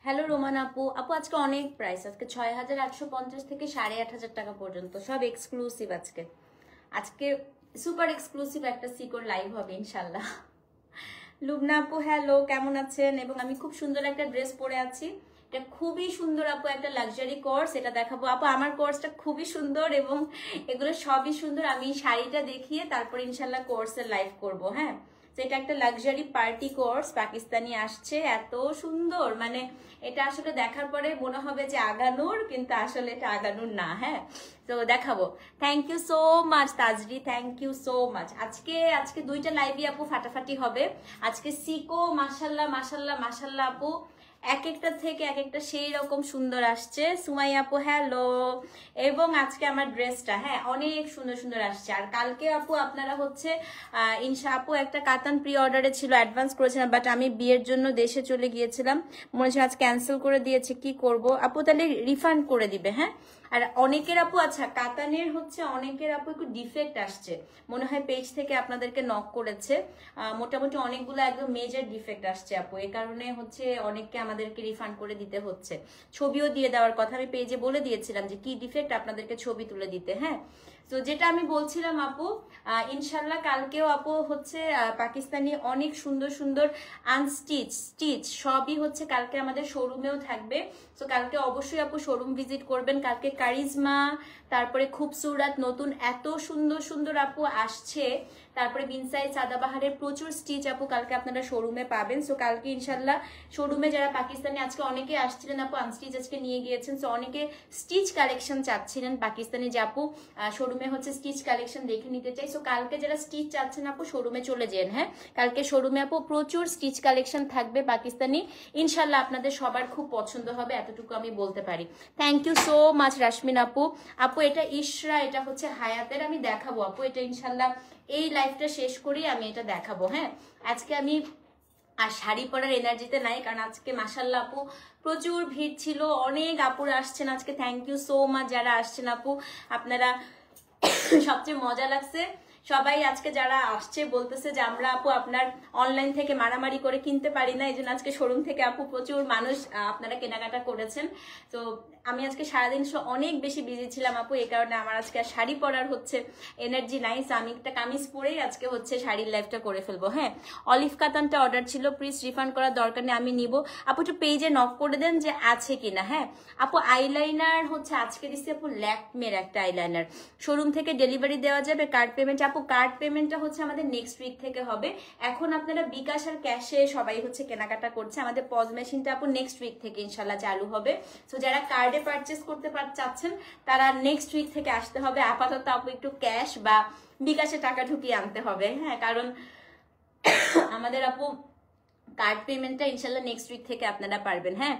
Hello Roman আপু, আপু আজকে অনেক প্রাইস, আজকে ৬,৮৫০ থেকে ৮,৫০০ টাকা পর্যন্ত সব এক্সক্লুসিভ। আজকে আজকে সুপার এক্সক্লুসিভ একটা সিকোর লাইভ হবে ইনশাল্লাহ। লুবনা আপু হ্যালো, কেমন আছেন? এবং আমি খুব সুন্দর একটা ড্রেস পরে আছি, এটা খুবই সুন্দর আপু, একটা লাক্সারি কোর্স, এটা দেখাবো আপু। আমার কোর্সটা খুবই সুন্দর এবং এগুলো সবই সুন্দর। আমি শাড়িটা দেখিয়ে তারপর ইনশাল্লাহ কোর্সের লাইভ করব। হ্যাঁ, এটা একটা লাক্সারি পার্টি কোর্স, পাকিস্তানি আসছে, এত সুন্দর, মানে এটা আসলে দেখার পরে মনে হবে যে আগানোর, কিন্তু আসলে এটা আগানোর না। হ্যাঁ, তো দেখাবো। Thank you so much Tajri, thank you so much. আজকে দুইটা লাইভই আপু ফাটাফাটি হবে। আজকে সিকো মাশাল্লাহ মাশাল্লাহ মাশাল্লাহ আপু, এক একটা থেকে এক একটা সেই রকম সুন্দর আসছে। সুমাই আপু হ্যালো। এবং আজকে আমার ড্রেসটা হ্যাঁ অনেক সুন্দর সুন্দর আসছে। আর কালকে আপু আপনারা হচ্ছে ইনশা আপু একটা কাতান প্রি অর্ডারে ছিল, অ্যাডভান্স করেছিলাম, বাট আমি বিয়ের জন্য দেশে চলে গিয়েছিলাম, মনে হচ্ছে আজ ক্যান্সেল করে দিয়েছে, কি করব আপু? তাহলে রিফান্ড করে দিবে। হ্যাঁ, আর অনেকের আপু, আচ্ছা কাতানের হচ্ছে অনেকের আপু একটু ডিফেক্ট আসছে, মনে হয় পেজ থেকে আপনাদেরকে নক করেছে, মোটামুটি অনেকগুলো একদম মেজর ডিফেক্ট আসছে আপু, এই কারণে হচ্ছে অনেককে আমাদেরকে রিফান্ড করে দিতে হচ্ছে। ছবিও দিয়ে দেওয়ার কথা, আমি পেজে বলে দিয়েছিলাম যে কি ডিফেক্ট আপনাদেরকে ছবি তুলে দিতে। হ্যাঁ, তো যেটা আমি বলছিলাম আপু, ইনশাল্লাহ কালকেও আপু হচ্ছে পাকিস্তানি অনেক সুন্দর সুন্দর স্টিচ সবই হচ্ছে কালকে আমাদের শোরুমেও থাকবে। তো কালকে অবশ্যই আপু শোরুম ভিজিট করবেন। কালকে কারিজমা, তারপরে খুবসুরত নতুন এত সুন্দর সুন্দর আপু আসছে, তারপরে বিনসাই সাদাবাহারের প্রচুর স্টিচ আপু কালকে আপনারা শোরুমে পাবেন। সো কালকে ইনশাল্লাহ শোরুমে যারা পাকিস্তানি, আজকে অনেকে আসছিলেন আপু আনস্টিচ আজকে নিয়ে গিয়েছেন, সো অনেকে স্টিচ কালেকশন চাচ্ছিলেন পাকিস্তানি, যে আপু শোরুমে হচ্ছে স্টিচ কালেকশন দেখে নিতে চাই। সো কালকে যারা স্টিচ চাচ্ছেন আপু শোরুমে চলে যান। হ্যাঁ, কালকে শোরুমে আপু প্রচুর স্টিচ কালেকশন থাকবে পাকিস্তানি, ইনশাল্লাহ আপনাদের সবার খুব পছন্দ হবে, এতটুকু আমি বলতে পারি। থ্যাংক ইউ সো মাচ রাশমিন আপু। আপু এটা ইশরা, এটা হচ্ছে হায়াতের, আমি দেখাবো আপু এটা ইনশাল্লাহ এই লাইফটা শেষ করি আমি এটা দেখাবো। হ্যাঁ, আজকে আমি আর শাড়ি পরার এনার্জিতে নাই, কারণ আজকে মাশাল্লাহ আপু প্রচুর ভিড় ছিল, অনেক আপুরা আসছেন আজকে। থ্যাংক ইউ সো মাচ যারা আসছেন আপু, আপনারা সবচেয়ে মজা লাগছে সবাই আজকে যারা আসছে বলতেছে যে আমরা আপু আপনার অনলাইন থেকে মারামারি করে কিনতে পারি না, এই জন্য আজকে শোরুম থেকে আপু প্রচুর মানুষ আপনারা কেনাকাটা করেছেন। তো আমি আজকে সারাদিন অনেক বেশি বিজি ছিলাম আপু, এই কারণে আমার আজকে আর শাড়ি পরার হচ্ছে এনার্জি নাই। আমি একটা কামিজ পরেই আজকে হচ্ছে শাড়ির লাইফটা করে ফেলবো। হ্যাঁ, অলিভ কাতানটা অর্ডার ছিল, প্লিজ রিফান্ড করার দরকার নেই, আমি নিব। আপু একটু পেজে নক করে দেন যে আছে কিনা। হ্যাঁ আপু, আইলাইনার হচ্ছে আজকে দিচ্ছি আপু ল্যাকমের একটা আইলাইনার, শোরুম থেকে ডেলিভারি দেওয়া যাবে, কার্ড পেমেন্ট আপু কার্ড পেমেন্টটা হচ্ছে আমাদের নেক্সট উইক থেকে হবে। এখন আপনারা বিকাশ আর ক্যাশে সবাই হচ্ছে কেনাকাটা করছে, আমাদের পজ মেশিনটা আপু নেক্সট উইক থেকে ইনশাল্লাহ চালু হবে। তো যারা কার্ডে পারচেস করতে চাচ্ছেন তারা নেক্সট উইক থেকে আসতে হবে। আপাতত আপু একটু ক্যাশ বা বিকাশে টাকা ঢুকিয়ে আনতে হবে। হ্যাঁ, কারণ আমাদের আপু কার্ড পেমেন্টটা ইনশাল্লাহ নেক্সট উইক থেকে আপনারা পারবেন। হ্যাঁ,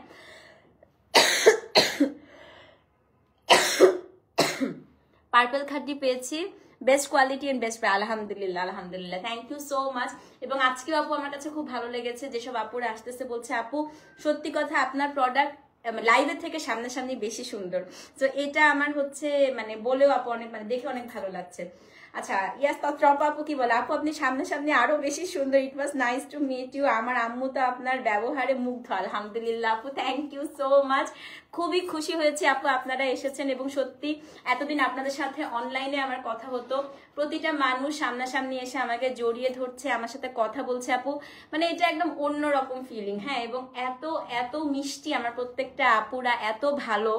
পার্পল খাড্ডি পেয়েছি, best quality and best price, আলহামদুলিল্লাহ আলহামদুলিল্লাহ, থ্যাংক ইউ সো মাচ। এবং আজকেও আপু আমার কাছে খুব ভালো লেগেছে, যেসব আপুরা আসতেছে বলছে আপু সত্যি কথা আপনার প্রোডাক্ট লাইভের থেকে সামনাসামনি বেশি সুন্দর। তো এটা আমার হচ্ছে মানে বলেও আপু অনেক মানে দেখে অনেক ভালো লাগছে। আচ্ছা ইয়াস তত্রপা আপু কি বলে, আপু আপনি সামনাসামনি আরো বেশি সুন্দর, it was nice to meet you. আমার আম্মু তো আপনার ব্যবহারে মুগ্ধ, আলহামদুলিল্লাহ আপু, থ্যাংক ইউ সো মাচ। খুবই খুশি হয়েছে আপু আপনারা এসেছেন, এবং সত্যি এতদিন আপনাদের সাথে অনলাইনে আমার কথা হতো, প্রতিটা মানুষ সামনাসামনি এসে আমাকে জড়িয়ে ধরছে, আমার সাথে কথা বলছে আপু, মানে এটা একদম অন্যরকম ফিলিং। হ্যাঁ, এবং এত এত মিষ্টি আমার প্রত্যেকটা আপুরা, এত ভালো,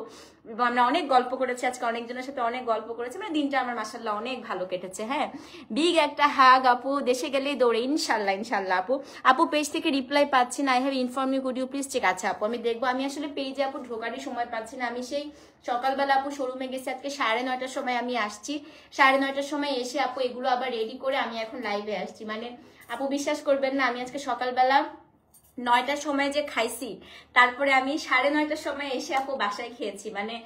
এবং আমরা অনেক গল্প করেছি আজকে, অনেকজনের সাথে অনেক গল্প করেছি, মানে দিনটা আমার মাশাআল্লাহ অনেক ভালো কেটেছে। হ্যাঁ, বিগ একটা হাগ আপু, দেশে গেলেই দৌড়ে, ইনশাল্লাহ ইনশাল্লাহ আপু। আপু পেজ থেকে রিপ্লাই পাচ্ছি না, I have inform you, could you please check. আচ্ছা আপু আমি দেখবো, আমি আসলে পেজে আপু ঢোকারই সময় পাচ্ছি না, আমি সেই সকালবেলা আপু শোরুমে গেছি, আজকে 9:30টার সময় আমি আসছি, 9:30টার সময় এসে আপু এগুলো আবার রেডি করে আমি এখন লাইভে আসছি। মানে আপু বিশ্বাস করবেন না, আমি আজকে সকালবেলা 9টার সময় যে খাইছি, তারপরে আমি 9:30টার সময় এসে আপু বাসায় খেয়েছি। মানে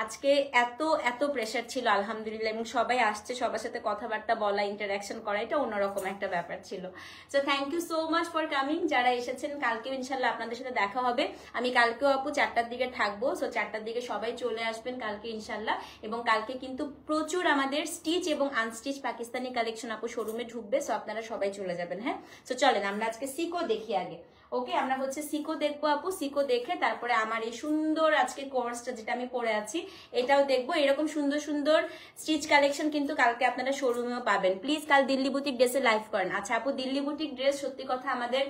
আজকে এত এত প্রেশার ছিল আলহামদুলিল্লাহ, এবং সবাই আসছে, সবার সাথে কথাবার্তা বলা, ইন্টারাকশন করা, এটা অন্যরকম একটা ব্যাপার ছিল। So thank you so much for coming, যারা এসেছেন। কালকেও ইনশাল্লাহ আপনাদের সাথে দেখা হবে, আমি কালকেও আপু 4টার দিকে থাকবো, সো 4টার দিকে সবাই চলে আসবেন কালকে ইনশাল্লাহ। এবং কালকে কিন্তু প্রচুর আমাদের স্টিচ এবং আনস্টিচ পাকিস্তানি কালেকশন আপু শোরুমে ঢুকবে, সো আপনারা সবাই চলে যাবেন। হ্যাঁ, সো চলেন আমরা আজকে সিকো দেখি আগে। ওকে, আমরা হচ্ছে সিকো দেখবো আপু, সিকো দেখে তারপরে আমার এই সুন্দর আজকে কোর্সটা যেটা আমি পরে আছি এটাও দেখবো। এরকম সুন্দর সুন্দর স্টিচ কালেকশন কিন্তু কালকে আপনারা শোরুমেও পাবেন। প্লিজ কাল দিল্লি বুটিক ড্রেসে লাইভ করেন। আচ্ছা আপু, দিল্লি বুটিক ড্রেস সত্যি কথা আমাদের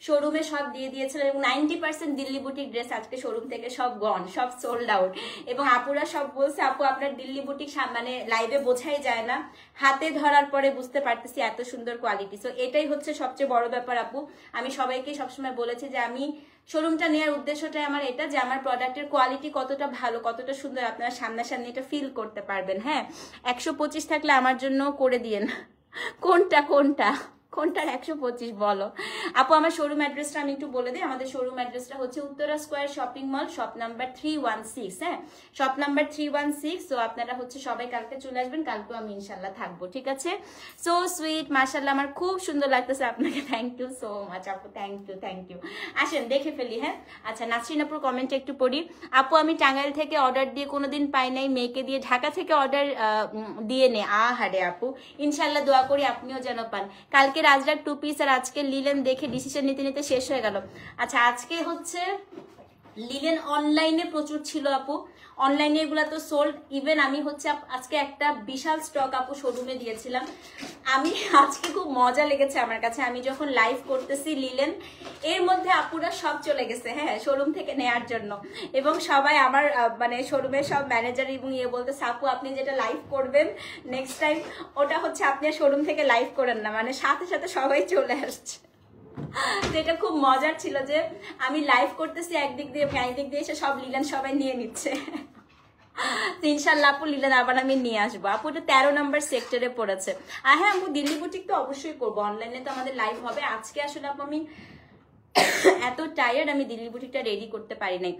শোরুমে সব দিয়ে দিয়েছিল, এবং 90% দিল্লি বুটিক ড্রেস আজকে শোরুম থেকে সব গন, সব সোল্ড আউট। এবং আপুরা সব বলছে আপু আপনার দিল্লি বুটিক মানে লাইভে বোঝাই যায় না, হাতে ধরার পরে বুঝতে পারতেছি এত সুন্দর কোয়ালিটি। সো এটাই হচ্ছে সবচেয়ে বড় ব্যাপার আপু। আমি সবাইকে সবসময় বলেছি যে আমি শোরুমটা নেওয়ার উদ্দেশ্যটাই আমার এটা, যে আমার প্রোডাক্টের কোয়ালিটি কতটা ভালো, কতটা সুন্দর, আপনারা সামনাসামনি এটা ফিল করতে পারবেন। হ্যাঁ, 125 থাকলে আমার জন্য করে দিয়েন। কোনটা কোনটা কোনটার 125 বলো আপু। আমার শোরুম অ্যাড্রেসটা আমি একটু বলে দিই। আমাদের শোরুম অ্যাড্রেসটা হচ্ছে Uttara square shopping mall, shop number 316। হ্যাঁ, শপ নাম্বার 316। সো আপনারা হচ্ছে সবাই কালকে চলে আসবেন, কালকেও আমি ইনশাল্লাহ থাকবো, ঠিক আছে? সো সুইট, মাশাল্লাহ, আমার খুব সুন্দর লাগতেছে আপনাকে, থ্যাংক ইউ সো মাচ আপু, থ্যাংক ইউ থ্যাংক ইউ। আসেন দেখে ফেলি। হ্যাঁ, আচ্ছা নাসরিন আপুর কমেন্টে একটু পড়ি। আপু আমি টাঙ্গাইল থেকে অর্ডার দিয়ে কোনোদিন পাই নাই, মেয়েকে দিয়ে ঢাকা থেকে অর্ডার দিয়ে নে। আহারে আপু, ইনশাল্লাহ দোয়া করি আপনিও যেন পান। কালকে রাজরার 2 পিস আর আজকে লিলেন দেখে ডিসিশন নিতে নিতে শেষ হয়ে গেল। আচ্ছা আজকে হচ্ছে লিলেন অনলাইনে প্রচুর ছিল আপু, অনলাইনে এগুলা তো সোল্ড। ইভেন আমি হচ্ছে আজকে একটা বিশাল স্টক আপু শোরুমে দিয়েছিলাম। আমি আজকে খুব মজা লেগেছে আমার কাছে, আমি যখন লাইভ করতেছি লিলেন এর মধ্যে আপুরা সব চলে গেছে হ্যাঁ শোরুম থেকে নেয়ার জন্য, এবং সবাই আমার মানে শোরুমের সব ম্যানেজার এবং ইয়ে বলতেছে আপু আপনি যেটা লাইভ করবেন নেক্সট টাইম ওটা হচ্ছে আপনি শোরুম থেকে লাইভ করেন না, মানে সাথে সাথে সবাই চলে আসছে। এটা খুব মজার ছিল যে আমি লাইভ করতেছি একদিক দিয়ে, একদিক দিয়ে এসে সব লিলেন সবাই নিয়ে নিচ্ছে। ইনশাল্লাহ আপু লিলেন আবার আমি নিয়ে আসবো। আপু এটা 13 নম্বর সেক্টরে পড়েছে। আর হ্যাঁ আপু দিল্লি বুটিক তো অবশ্যই করবো, অনলাইনে তো আমাদের লাইভ হবে। আজকে আসলে আপু আমি এত টায়ার্ড, আমি দিল্লি বুটিকটা রেডি করতে পারি নাই।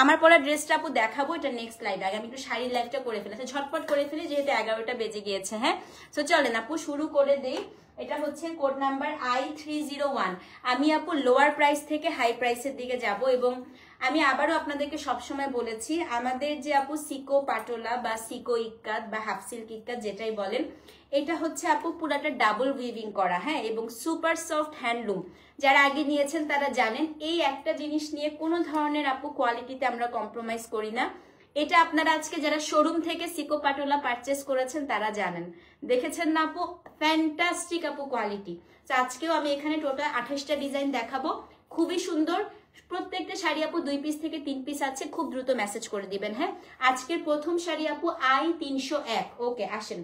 আমার পরা ড্রেসটা আপু দেখাবো, এটা নেক্সট লাইভ। আগে আমি একটু শাড়ির লাইভটা করে ফেলেছি, ঝটপট করে ফেলি যেহেতু 11টা বেজে গিয়েছে। হ্যাঁ, তো চলেন আপু শুরু করে দেই। এটা হচ্ছে কোড নাম্বার I301। আমি আপু লোয়ার প্রাইস থেকে হাই প্রাইসের দিকে যাব, এবং আমি আবারও আপনাদেরকে সবসময় বলেছি আমাদের যে আপু সিকো পাটোলা বা সিকো ইক্কাত বা হাফ সিল্ক ইক্কাত যেটাই বলেন, এটা হচ্ছে আপু পুরাটা ডাবল উইভিং করা। হ্যাঁ, এবং সুপার সফট হ্যান্ডলুম। যারা আগে নিয়েছেন তারা জানেন এই একটা জিনিস নিয়ে কোনো ধরনের আপু কোয়ালিটিতে আমরা কম্প্রোমাইজ করি না। এটা আপনারা আজকে যারা শোরুম থেকে সিকো পাটোলা পারচেস করেছেন তারা জানেন, দেখেছেন না আপু, ফ্যান্টাস্টিক আপু কোয়ালিটি। তো আজকেও আমি এখানে টোটাল 28টা ডিজাইন দেখাবো, খুবই সুন্দর। প্রত্যেকটা শাড়ি আপু 2 পিস থেকে 3 পিস আছে, খুব দ্রুত মেসেজ করে দিবেন। হ্যাঁ, আজকের প্রথম শাড়ি আপু I301। ওকে আসেন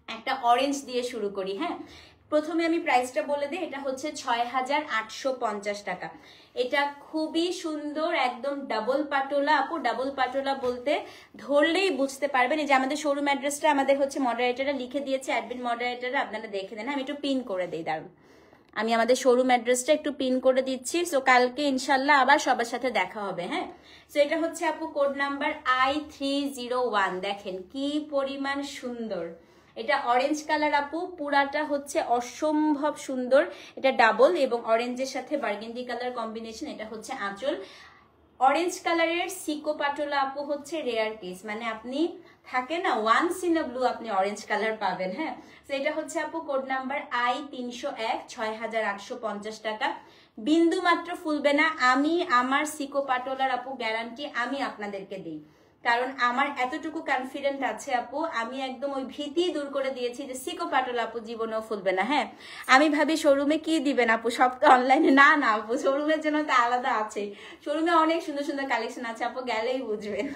একটা অরেঞ্জ দিয়ে শুরু করি। হ্যাঁ, প্রথমে আমি প্রাইসটা বলে দিই, এটা হচ্ছে 6850 টাকা। এটা খুবই সুন্দর, একদম ডাবল পাটোলা আপু। ডাবল পাটোলা বলতে ধরলেই বুঝতে পারবেন। এই যে আমাদের শোরুম অ্যাড্রেসটা আমাদের হচ্ছে মডারেটররা লিখে দিয়েছে, অ্যাডমিন মডারেটররা, আপনারা দেখে নেন। আমি একটু পিন করে দিই, দাঁড়ান আমি আমাদের শোরুম অ্যাড্রেসটা একটু পিন করে দিচ্ছি। সো কালকে ইনশাল্লাহ আবার সবার সাথে দেখা হবে। হ্যাঁ, সো এটা হচ্ছে আপু কোড নাম্বার I301। দেখেন কি পরিমাণ সুন্দর, এটা অরেঞ্জ কালার আপু, পুরাটা হচ্ছে অসম্ভব সুন্দর। এটা ডাবল এবং অরেঞ্জের সাথে বার্গেন্ডি কালার কম্বিনেশন। এটা হচ্ছে আঁচল। অরেঞ্জ কালারের সিকো পাটোলা আপু হচ্ছে রেয়ার কেস, মানে আপনি থাকে না ওয়ান্স ইন আ ব্লু আপনি অরেঞ্জ কালার পাবেন। হ্যাঁ, তো এটা হচ্ছে আপু কোড নাম্বার I301, 6850 টাকা। বিন্দু মাত্র ফুলবে না, আমি আমার সিকো পাটোলার আপু গ্যারান্টি আমি আপনাদেরকে দিই, কারণ আমার এতটুকু কনফিডেন্ট আছে আপু, আমি একদম ওই ভীতি দূর করে দিয়েছি যে সিকো পাটোলা আপু জীবনেও ফুলবে না। হ্যাঁ, আমি ভাবি শোরুমে কি দিবেন আপু, সব তো অনলাইনে, না না আপু শোরুমের জন্য তো আলাদা আছে, শোরুমে অনেক সুন্দর সুন্দর কালেকশন আছে আপু, গেলেই বুঝবেন।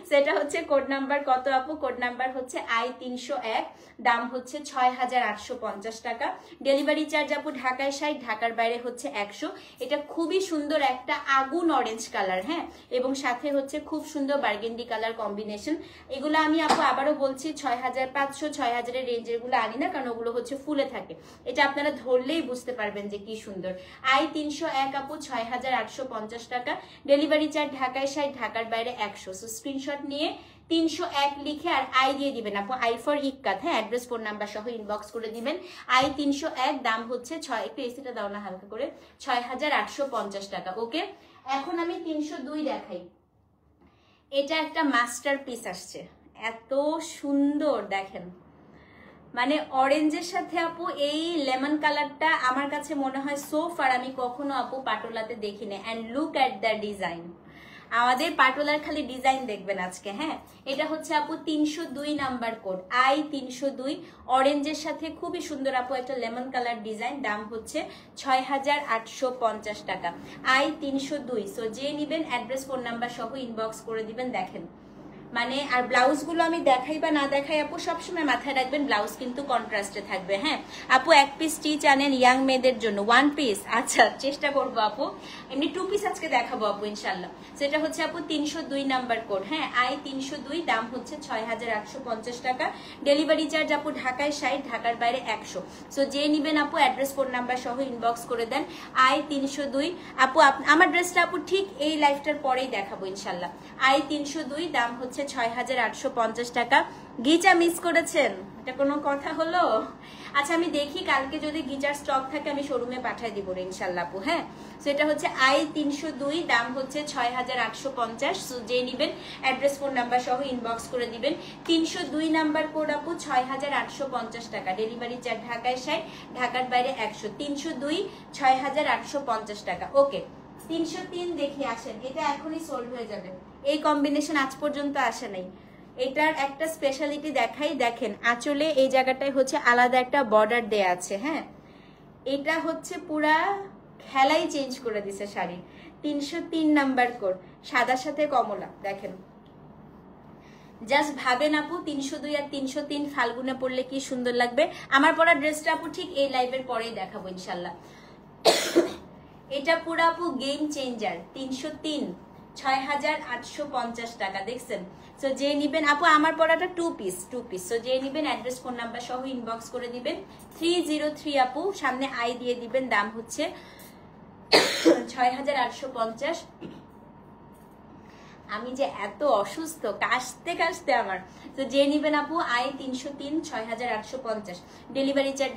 সেটা হচ্ছে কোড নাম্বার কত আপু, কোড নাম্বার হচ্ছে I301, দাম হচ্ছে 6850 টাকা। ডেলিভারি চার্জ আপু ঢাকায় 60, ঢাকার বাইরে হচ্ছে 100। এটা খুবই সুন্দর একটা আগুন অরেঞ্জ কালার, হ্যাঁ, এবং সাথে হচ্ছে খুব সুন্দর বার্গেন্ডি কালার কম্বিনেশন। এগুলো আমি আপু আবারও বলছি 6500, 6000 এর রেঞ্জের গুলো আনি না, কারণ ওগুলো হচ্ছে ফুলে থাকে। এটা আপনারা ধরলেই বুঝতে পারবেন যে কি সুন্দর। I301 আপু 6850 টাকা। ডেলিভারি চার্জ ঢাকায় 60, ঢাকার বাইরে 100। স্ক্রিনশট নিয়ে 301 লিখে আর আই দিয়ে দিবেন আপু, আই ফর ইক্কাত, হ্যাঁ, অ্যাড্রেস ফোন নাম্বার সহ ইনবক্স করে দিবেন। I301, দাম হচ্ছে একটু এসিটা দাও না হালকা করে, 6850 টাকা। ওকে, এখন আমি 302 দেখাই। এটা একটা মাস্টার পিস আসছে, এত সুন্দর দেখেন, মানে অরেঞ্জের সাথে আপু এই লেমন কালারটা আমার কাছে মনে হয় সো ফার আমি কখনো আপু পাটোলাতে দেখিনি। And look at the design, আমাদের পাটোলার খালি ডিজাইন দেখবেন আজকে। হ্যাঁ, এটা হচ্ছে আপু 302 নাম্বার কোড, I302, অরেঞ্জের সাথে খুবই সুন্দর আপু একটা লেমন কালার ডিজাইন, দাম হচ্ছে 6850 টাকা। I302, সো যে নিবেন অ্যাড্রেস ফোন নাম্বার সহ ইনবক্স করে দিবেন। দেখেন মানে, আর ব্লাউজ গুলো আমি দেখাই বা না দেখাই আপু সবসময় মাথায় রাখবেন ব্লাউজ কিন্তু কন্ট্রাস্টে থাকবে। হ্যাঁ আপু, এক পিস স্টিচ আনেন ইয়াং মেয়েদের জন্য, 1 পিস, আচ্ছা চেষ্টা করবো আপু, এমনি 2 পিস আজকে দেখাবো আপু ইনশাল্লাহ। সেটা হচ্ছে আপু 302 নাম্বার কোড, হ্যাঁ, I302, দাম হচ্ছে 6850 টাকা। ডেলিভারি চার্জ আপু ঢাকায় 60, ঢাকার বাইরে 100। সো যে নিবেন আপু অ্যাড্রেস ফোন নাম্বার সহ ইনবক্স করে দেন। I302 আপু, আমার ড্রেসটা আপু ঠিক এই লাইফটার পরেই দেখাবো ইনশাল্লাহ। I302, দাম হচ্ছে 6850 টাকা। গিচা মিস করেছেন, এটা কোনো কথা হলো? আচ্ছা আমি দেখি কালকে যদি গিচার স্টক থাকে আমি শোরুমে পাঠিয়ে দিব ইনশাল্লাহ আপু। হ্যাঁ, সো এটা হচ্ছে I302, দাম হচ্ছে 6850। সো যে নিবেন অ্যাড্রেস ফোন নাম্বার সহ ইনবক্স করে দিবেন। 302 নাম্বার কোড আপু 6850 টাকা। ডেলিভারি চার্জ ঢাকায় 60, ঢাকার বাইরে 100। 302, 6850 টাকা। ওকে, 303 দেখি আসেন, এটা এখনই সোল্ড হয়ে যাবে, এই কম্বিনেশন আজ পর্যন্ত আসে নাই। এটার একটা স্পেশালিটি দেখাই, দেখেন আঁচলে এই জায়গাটায় হচ্ছে আলাদা একটা বর্ডার দেয়া আছে। হ্যাঁ, এটা হচ্ছে পুরা খেলাই চেঞ্জ করে দিছে শাড়ি। 303 নাম্বার কোড, সাদার সাথে কমলা, দেখেন জাস্ট ভাবেন আপু 302 আর 303 ফাল্গুনে পরলে কি সুন্দর লাগবে। আমার পরা ড্রেসটা আপু ঠিক এই লাইভের পরেই দেখাবো ইনশাল্লাহ। এটা পুরো আপু গেম চেঞ্জার, 303, 6850 টাকা, দেখছেন। সো যে নিবেন আপু, আমার পরাটা 2 পিস। সো যে নিবেন অ্যাড্রেস ফোন নাম্বার সহ ইনবক্স করে দিবেন। 303 আপু, সামনে আই দিয়ে দিবেন, দাম হচ্ছে 6850। আমি যে এত অসুস্থ, কাশতে কাশতে আমার। তো যে নিবেন আপু I303, 6850। ডেলিভারি চার্জ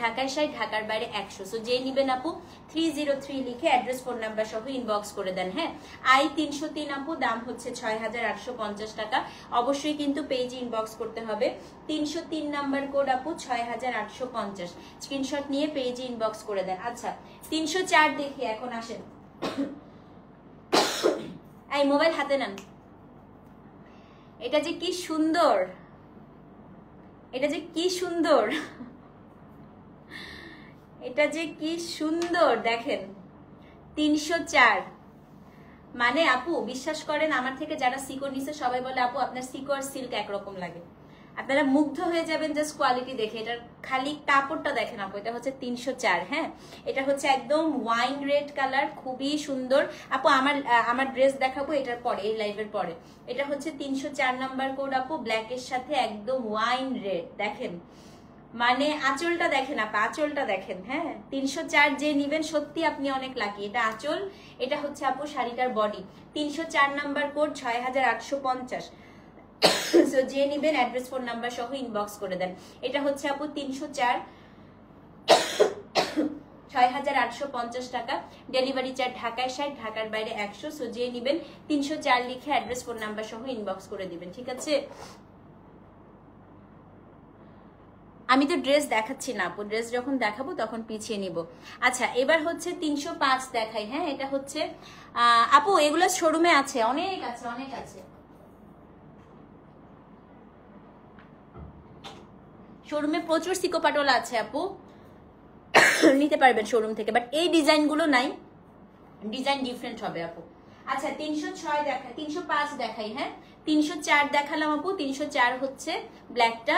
ঢাকায় 60, ঢাকার বাইরে 100। সো যে নিবেন আপু 303 লিখে অ্যাড্রেস ফোন নাম্বার সহ ইনবক্স করে দেন। হ্যাঁ, I303 আপু, দাম হচ্ছে 6850 টাকা। অবশ্যই কিন্তু পেজে ইনবক্স করতে হবে। 303 নাম্বার কোড আপু 6850, স্ক্রিনশট নিয়ে পেজে ইনবক্স করে দেন। আচ্ছা 304 দেখি এখন আসেন। এই মোবাইল হাতে নেন, এটা যে কি সুন্দর, এটা যে কি সুন্দর, এটা যে কি সুন্দর দেখেন। 304, মানে আপু বিশ্বাস করেন আমার থেকে যারা সিকো নিছে সবাই বলে আপু আপনার সিকো আর সিল্ক একরকম লাগে, আপনারা মুগ্ধ হয়ে যাবেন জাস্ট কোয়ালিটি দেখে। এটার খালি কাপড়টা দেখেন আপু, এটা হচ্ছে 304। হ্যাঁ, এটা হচ্ছে একদম ওয়াইন রেড কালার, খুবই সুন্দর আপু। আমার ড্রেস দেখাবো এটার পরে, এই লাইভের পরে। এটা হচ্ছে 304 নাম্বার কোড আপু, ব্ল্যাকের সাথে একদম ওয়াইন রেড, দেখেন মানে আঁচলটা দেখেন আপা, আঁচলটা দেখেন। হ্যাঁ, 304 যে নিবেন সত্যি আপনি অনেক লাকি। এটা আঁচল, এটা হচ্ছে আপু শাড়িটার বডি। 304 number code 6850। সো যে নিবেন অ্যাড্রেস ফোন নাম্বার সহ ইনবক্স করে দেন। এটা হচ্ছে আপু 304। 6850 টাকা। ডেলিভারি চার্জ ঢাকায় 60, ঢাকার বাইরে 100। সো যে নেবেন 304 লিখে অ্যাড্রেস ফোন নাম্বার সহ ইনবক্স করে দিবেন, ঠিক আছে? আমি তো ড্রেস দেখাচ্ছি না আপু, ড্রেস যখন দেখাবো তখন পিছিয়ে নিব। আচ্ছা এবার হচ্ছে 305 দেখাই। হ্যাঁ এটা হচ্ছে আপু এগুলো শোরুমে আছে, অনেক আছে, অনেক আছে, শোরুমে প্রচুর সিকো পাটোলা আছে আপু, নিতে পারবেন শোরুম থেকে। বাট এই ডিজাইন গুলো নাই, ডিজাইন ডিফারেন্ট হবে আপু। আচ্ছা 306 দেখাই, 305 দেখাই। হ্যাঁ 304 দেখালাম আপু। 304 হচ্ছে ব্ল্যাকটা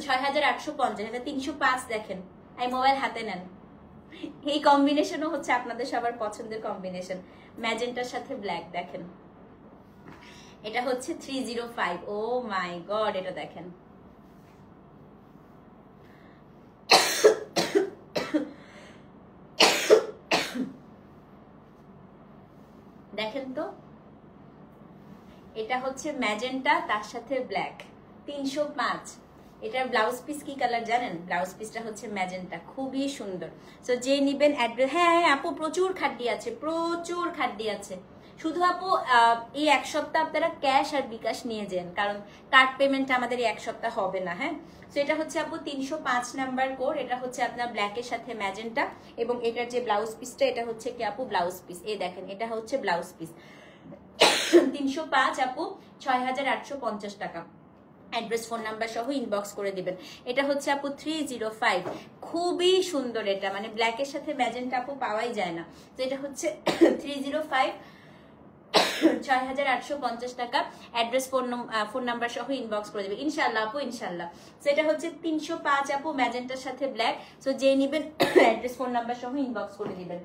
6850, এটা 305 দেখেন। এই মোবাইল হাতে নেন, এই কম্বিনেশনও হচ্ছে আপনাদের সবার পছন্দের কম্বিনেশন, ম্যাজেন্টার সাথে ব্ল্যাক। দেখেন এটা হচ্ছে 305। ও মাই গড, এটা দেখেন, দেখেন তো, এটা হচ্ছে ম্যাজেন্টা তার সাথে ব্ল্যাক, 305। এটার ব্লাউজ পিস কি কালার জানেন? ব্লাউজ পিসটা হচ্ছে ম্যাজেন্টা, খুবই সুন্দর। সো যে নিবেন অ্যাড্রেস, হ্যাঁ আপু প্রচুর খাট্টি আছে, প্রচুর খাট্টি আছে। শুধু আপু এই এক সপ্তাহ আপনারা ক্যাশ আর বিকাশ নিয়ে যান, কারণ কার্ড পেমেন্ট আমাদের এই এক সপ্তাহ হবে না। হ্যাঁ সো এটা হচ্ছে আপু 305 নাম্বার কোড, এটা হচ্ছে আপনার ব্ল্যাকের সাথে ম্যাজেন্টা, এবং এটার যে ব্লাউজ পিসটা এটা হচ্ছে কি আপু ব্লাউজ পিস, এই দেখেন এটা হচ্ছে ব্লাউজ পিস। 305 আপু 6850 টাকা। অ্যাড্রেস ফোন নাম্বার সহ ইনবক্স করে দিবেন। এটা হচ্ছে আপু 305, খুবই সুন্দর। এটা মানে ব্ল্যাকের সাথে ম্যাজেন্টা আপু পাওয়াই যায় না। তো এটা হচ্ছে 305, 6850 টাকা। অ্যাড্রেস ফোন নাম্বার সহ ইনবক্স করে দেবে ইনশাল্লাহ আপু, ইনশাল্লাহ। তো এটা হচ্ছে 305 আপু ম্যাজেন্টার সাথে ব্ল্যাক। সো যে নিবেন অ্যাড্রেস ফোন নাম্বার সহ ইনবক্স করে দিবেন।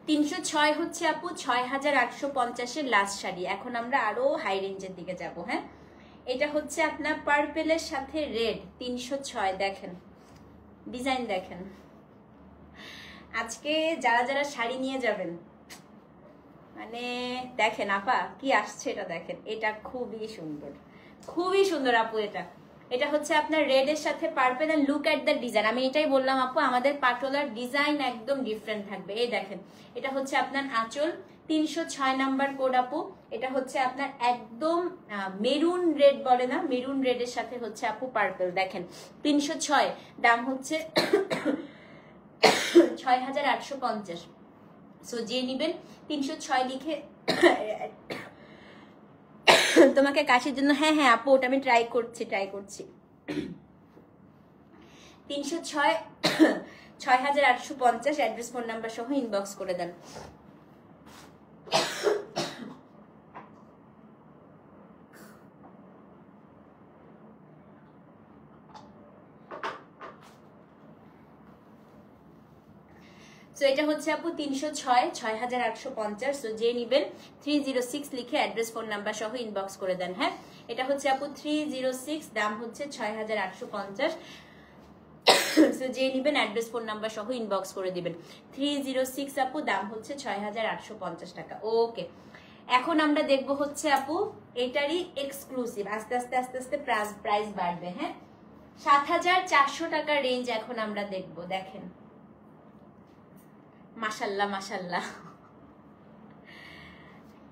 306 হচ্ছে আপু 6850-এর লাস্ট শাড়ি। এখন আমরা আরো হাই রেঞ্জের দিকে যাব। হ্যাঁ এটা হচ্ছে আপনার পার্পেলের সাথে রেড, 306। দেখেন ডিজাইন দেখেন। আজকে যারা যারা শাড়ি নিয়ে যাবেন মানে দেখেন আপা কি আসছে, এটা দেখেন, এটা খুবই সুন্দর, খুবই সুন্দর আপু। এটা হচ্ছে আপনার রেড এর সাথে purple, and look at the design. আমি এটাই বললাম আপু, আমাদের পাটোলার ডিজাইন একদম ডিফারেন্ট থাকবে। এই দেখেন এটা হচ্ছে আপনার আঁচল, 306 নাম্বার কোড আপু। এটা হচ্ছে আপনার একদম মেরুন রেড বলে না, মেরুন রেড এর সাথে হচ্ছে আপু পার্পল। দেখেন 306, দাম হচ্ছে 6850। সো যে নিবেন 306 লিখে তোমাকে কাশির জন্য, হ্যাঁ হ্যাঁ আপু ওটা আমি ট্রাই করছি 306, 6850 অ্যাড্রেস ফোন নাম্বার সহ ইনবক্স করে দেন। সো এটা হচ্ছে আপু 306, 6850। সো যে নিবেন 306 লিখে অ্যাড্রেস ফোন নাম্বার সহ ইনবক্স করে দেন। হ্যাঁ এটা হচ্ছে আপু 306, দাম হচ্ছে 6850। সো যে নিবেন অ্যাড্রেস ফোন নাম্বার সহ ইনবক্স করে দিবেন। 306 আপু, দাম হচ্ছে 6850 টাকা। ওকে এখন আমরা দেখবো হচ্ছে আপু এটারই এক্সক্লুসিভ, আস্তে আস্তে আস্তে আস্তে প্রাইস বাড়বে। হ্যাঁ 7400 টাকার রেঞ্জ এখন আমরা দেখবো। দেখেন মাশাল্লাহ মাশাল্লাহ,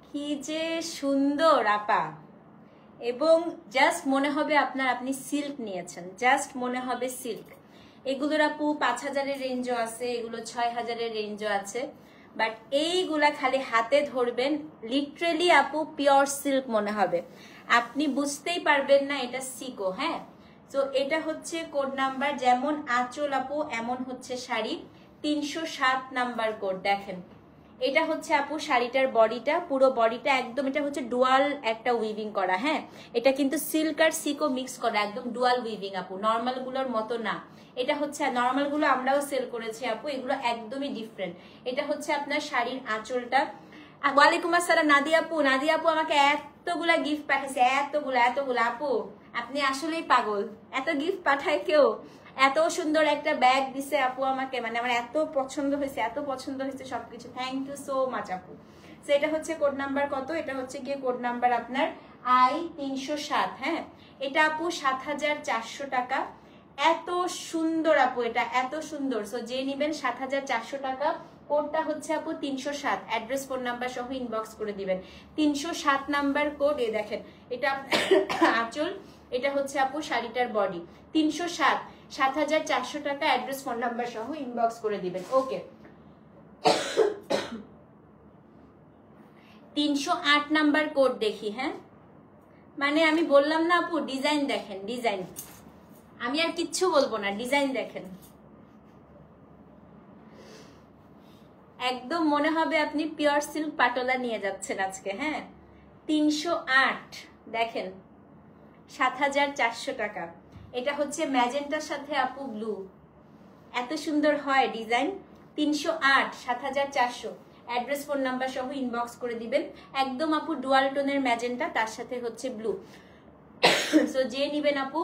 কি যে সুন্দর আপা, এবং জাস্ট মনে হবে আপনি সিল্ক নিয়েছেন, জাস্ট মনে হবে সিল্ক। এগুলোর আপু 5000-এর রেঞ্জও আছে, এগুলো 6000-এর রেঞ্জও আছে। বাট এইগুলা খালি হাতে ধরবেন, লিটারেলি আপু পিওর সিল্ক মনে হবে, আপনি বুঝতেই পারবেন না এটা সিকো। হ্যাঁ তো এটা হচ্ছে কোড নাম্বার, যেমন আঁচল আপু এমন হচ্ছে শাড়ি, 307 নাম্বার কোড। দেখেন এটা হচ্ছে আপু শাড়িটার বডিটা, পুরো বডিটা একদম, এটা হচ্ছে ডুয়াল একটা উইভিং করা। হ্যাঁ এটা কিন্তু সিল্ক আর সিকো মিক্স করা, একদম ডুয়াল উইভিং আপু, নর্মাল গুলোর মতো না। এটা হচ্ছে নর্মাল গুলো আমরাও সেল করেছি আপু, এগুলো একদমই ডিফারেন্ট। এটা হচ্ছে আপনার শাড়ির আঁচলটা। ওয়ালাইকুম আসসালাম নাদিয়া আপু, নাদিয়া আপু আমাকে এতগুলা গিফট পাঠিয়েছে, এতগুলা আপু, আপনি আসলেই পাগল, এত গিফট পাঠায় কেউ? এত সুন্দর একটা ব্যাগ দিছে আপু আমাকে, মানে আমার এত পছন্দ হয়েছে সবকিছু। থ্যাংক ইউ সো মাচ আপু। তো এটা হচ্ছে কোড নাম্বার কত, এটা হচ্ছে গিয়ে কোড নাম্বার আপনার I 307। হ্যাঁ এটা আপু ৭,৪০০ টাকা। এত সুন্দর আপু, এটা এত সুন্দর। সো যে নিবেন ৭,৪০০ টাকা। কোডটা হচ্ছে আপু ৩০৭, অ্যাড্রেস ফোন নাম্বার সহ ইনবক্স করে দিবেন। ৩০৭ নাম্বার কোড। এ দেখেন, এটা আঁচল, এটা হচ্ছে আপু শাড়িটার বডি। ৩০৭, ৭,৪০০ টাকা, অ্যাড্রেস ফোন নাম্বার সহ ইনবক্স করে দিবেন। ওকে, ৩০৮ নাম্বার কোড দেখি। হ্যাঁ, মানে আমি বললাম না আপু, ডিজাইন দেখেন, ডিজাইন, আমি আর কিচ্ছু বলবো না, ডিজাইন দেখেন। একদম মনে হবে আপনি পিওর সিল্ক পাটোলা নিয়ে যাচ্ছেন আজকে। হ্যাঁ, ৩০৮ দেখেন, ৭,৪০০ টাকা। এটা হচ্ছে ম্যাজেন্টার সাথে আপু ব্লু, এত সুন্দর হয় ডিজাইন। ৩০৮, ৭,৪০০, অ্যাড্রেস ফোন নাম্বার সহ ইনবক্স করে দিবেন। একদম আপু ডুয়াল টোনের ম্যাজেন্টা, তার সাথে হচ্ছে ব্লু। সো যে নিবেন আপু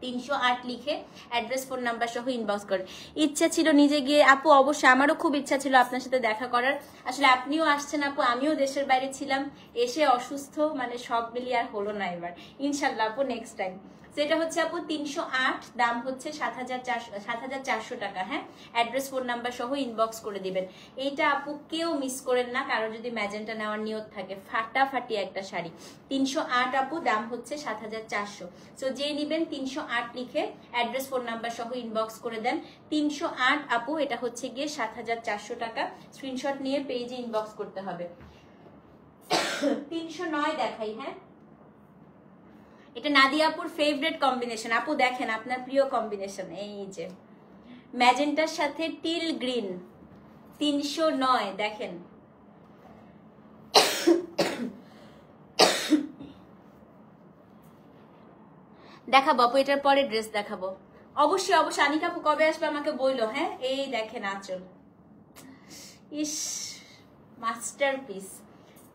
৩০৮ লিখে অ্যাড্রেস ফোন নাম্বার সহ ইনবক্স করে। ইচ্ছা ছিল নিজে গিয়ে আপু, অবশ্যই আমারও খুব ইচ্ছা ছিল আপনার সাথে দেখা করার। আসলে আপনিও আসছেন আপু, আমিও দেশের বাইরে ছিলাম, এসে অসুস্থ, মানে সব মিলিয়ে আর হলো না। এবার ইনশাল্লাহ আপু নেক্সট টাইম। সেটা হচ্ছে আপু ৩০৮, দাম হচ্ছে ৭,৪০০ টাকা। হ্যাঁ, অ্যাড্রেস ফোন নাম্বার সহ ইনবক্স করে দিবেন। এইটা আপু কেউ মিস করেন না, কারো যদি ম্যাজেন্টা নেওয়ার নিয়ত থাকে। ফাটাফাটি একটা শাড়ি। ৩০৮ আপু, দাম হচ্ছে ৭,৪০০। সো যে নিবেন ৩০৮ লিখে অ্যাড্রেস ফোন নাম্বার সহ ইনবক্স করে দেন। ৩০৮ আপু, এটা হচ্ছে গিয়ে ৭,৪০০ টাকা। স্ক্রিনশট নিয়ে পেজে ইনবক্স করতে হবে। ৩০৯ দেখাই। হ্যাঁ, এটা নাদিয়া আপুর ফেভারিট কম্বিনেশন। আপু দেখেন, আপনার প্রিয় কম্বিনেশন, এই যে ম্যাজেন্টার সাথে টিল গ্রিন। ৩০৯ দেখেন, দেখাবো আপু, এটার পরে ড্রেস দেখাবো। অবশ্যই অবশ্যই। আনিকা আপু কবে আসবে আমাকে বইলো। হ্যাঁ, এই দেখেন আঁচল, ইস মাস্টারপিস।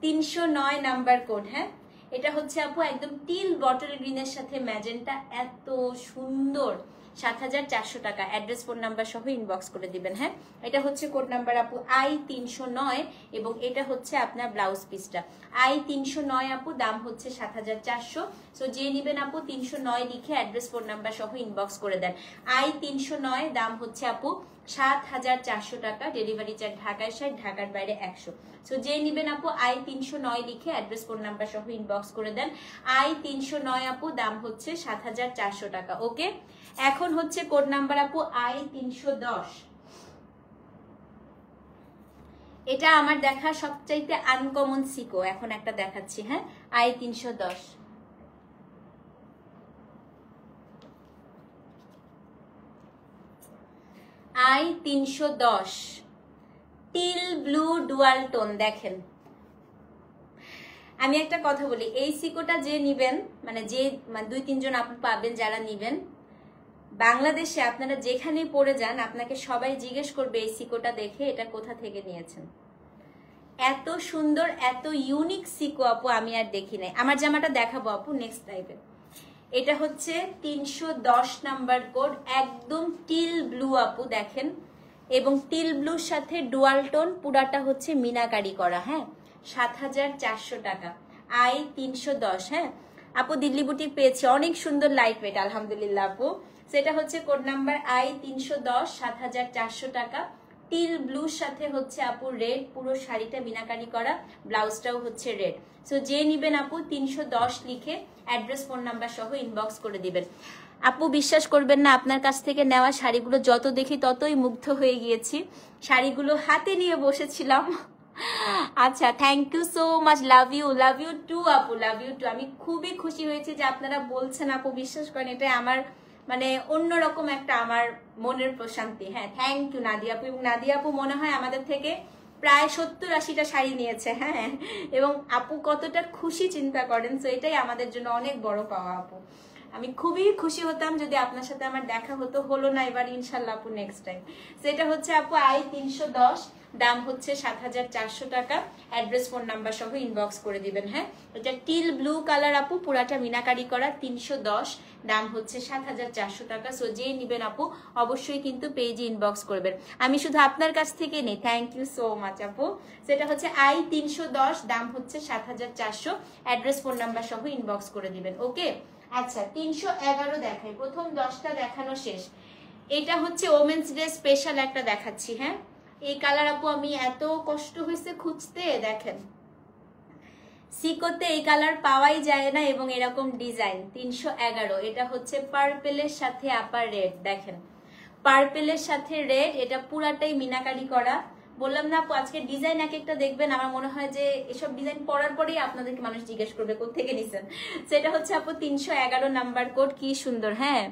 ৩০৯ number code. হ্যাঁ, এটা হচ্ছে আপু একদম টিল বটল গ্রিনের সাথে ম্যাজেন্টা, এত সুন্দর। ৭,৪০০ টাকা, অ্যাড্রেস ফোন নাম্বার সহ ইনবক্স করে দিবেন। হ্যাঁ, এটা হচ্ছে কোড নাম্বার আপু I309, এবং এটা হচ্ছে আপনার ব্লাউজ পিসটা। I309 আপু, দাম হচ্ছে ৭,৪০০। সো যে নিবেন আপু ৩০৯ লিখে অ্যাড্রেস ফোন নাম্বার সহ ইনবক্স করে দেন। I309, দাম হচ্ছে আপু ৭,৪০০ টাকা। ডেলিভারি চার্জ ঢাকায় ৬০, ঢাকার বাইরে ১০০। সো যে নিবেন আপু I309 লিখে অ্যাড্রেস ফোন নাম্বার সহ ইনবক্স করে দেন। I309 আপু, দাম হচ্ছে ৭,৪০০ টাকা। ওকে, এখন হচ্ছে কোড নাম্বার আপু I310। এটা আমার দেখা সবচাইতে আনকমন সিকো, এখন একটা দেখাচ্ছি। হ্যাঁ, I310। I310 teal blue dual tone. দেখেন, আমি একটা কথা বলি, এই সিকোটা যে নিবেন, মানে যে ২-৩ জন আপনি পাবেন যারা নিবেন, বাংলাদেশে আপনারা যেখানে পড়ে যান, আপনাকে সবাই জিজ্ঞেস করবে এই সিকোটা দেখে এটা কোথা থেকে নিয়েছেন। এত সুন্দর, এত ইউনিক সিকো আপু আমি আর দেখি নাই। আমার জামাটা দেখাবো আপু নেক্সট লাইভে। এটা হচ্ছে ৩১০ নাম্বার কোড, একদম টিল ব্লু আপু দেখেন, এবং টিল ব্লুর সাথে ডুয়াল টোন, পুরাটা হচ্ছে মিনাকারি করা। হ্যাঁ, ৭,৪০০ টাকা। I310। হ্যাঁ আপু, দিল্লি বুটিক পেয়েছি, অনেক সুন্দর লাইট ওয়েট, আলহামদুলিল্লাহ আপু। সেটা হচ্ছে কোড নাম্বার I310, ৭,৪০০ টাকা। টিল ব্লুর সাথে হচ্ছে আপু রেড, পুরো শাড়িটা মিনাকারি করা, ব্লাউজটাও হচ্ছে রেড। সো যে নিবেন আপু ৩১০ লিখে অ্যাড্রেস ফোন নাম্বার সহ ইনবক্স করে দিবেন। আপু বিশ্বাস করবেন না, আপনার কাছ থেকে নেওয়া শাড়িগুলো যত দেখি ততই মুগ্ধ হয়ে গিয়েছি। শাড়িগুলো হাতে নিয়ে বসেছিলাম। আচ্ছা, thank you so much, love you too আপু, লাভ ইউ টু। আমি খুবই খুশি হয়েছি যে আপনারা বলছেন আপু, বিশ্বাস করেন, এটা আমার মানে অন্যরকম একটা আমার মনের প্রশান্তি। হ্যাঁ, থ্যাংক ইউ নাদিয়া আপু। এবং নাদিয়া আপু মনে হয় আমাদের থেকে প্রায় ৭০-৮০টা শাড়ি নিয়েছে। হ্যাঁ, এবং আপু কতটা খুশি চিন্তা করেন। তো এটাই আমাদের জন্য অনেক বড় পাওয়া আপু। আমি খুবই খুশি হতাম যদি আপনার সাথে আমার দেখা হতো, হলো না, এবার ইনশাল্লাহ আপু নেক্সট টাইম। সেটা হচ্ছে আপু I310, দাম হচ্ছে ৭,৪০০ টাকা। অ্যাড্রেস ফোন নাম্বার সহ ইনবক্স করে দিবেন। হ্যাঁ, এটা টিল ব্লু কালার আপু, পুরাটা মিনাকারি করা, ৩১০, দাম হচ্ছে ৭,৪০০ টাকা। সো যে নিবেন আপু অবশ্যই কিন্তু পেজে ইনবক্স করবেন। আমি শুধু আপনার কাছ থেকে নেই, থ্যাংক ইউ সো মাচ আপু। সেটা হচ্ছে I310, দাম হচ্ছে ৭,৪০০, অ্যাড্রেস ফোন নাম্বার সহ ইনবক্স করে দিবেন। ওকে, আচ্ছা 311 দেখাই, প্রথম 10টা দেখানো শেষ। এটা হচ্ছে ওমেন্স ডে স্পেশাল একটা দেখাচ্ছি। হ্যাঁ, এই কালার আপু আমি এত কষ্ট হয়েছে খুঁজতে, দেখেন সিকোতে এই কালার পাওয়াই যায় না এবং এরকম ডিজাইন। 311, এটা হচ্ছে পার্পেলের সাথে আপার রেড, দেখেন পার্পেলের সাথে রেড, এটা পুরাটাই মিনাকারি করা। বললাম না আপু আজকে ডিজাইন এক একটা দেখবেন, আমার মনে হয় যে এসব ডিজাইন পরার পরেই আপনাদেরকে মানুষ জিজ্ঞেস করবে কোত্থেকে নিছেন। সেটা হচ্ছে আপু 311 নাম্বার কোড, কি সুন্দর। হ্যাঁ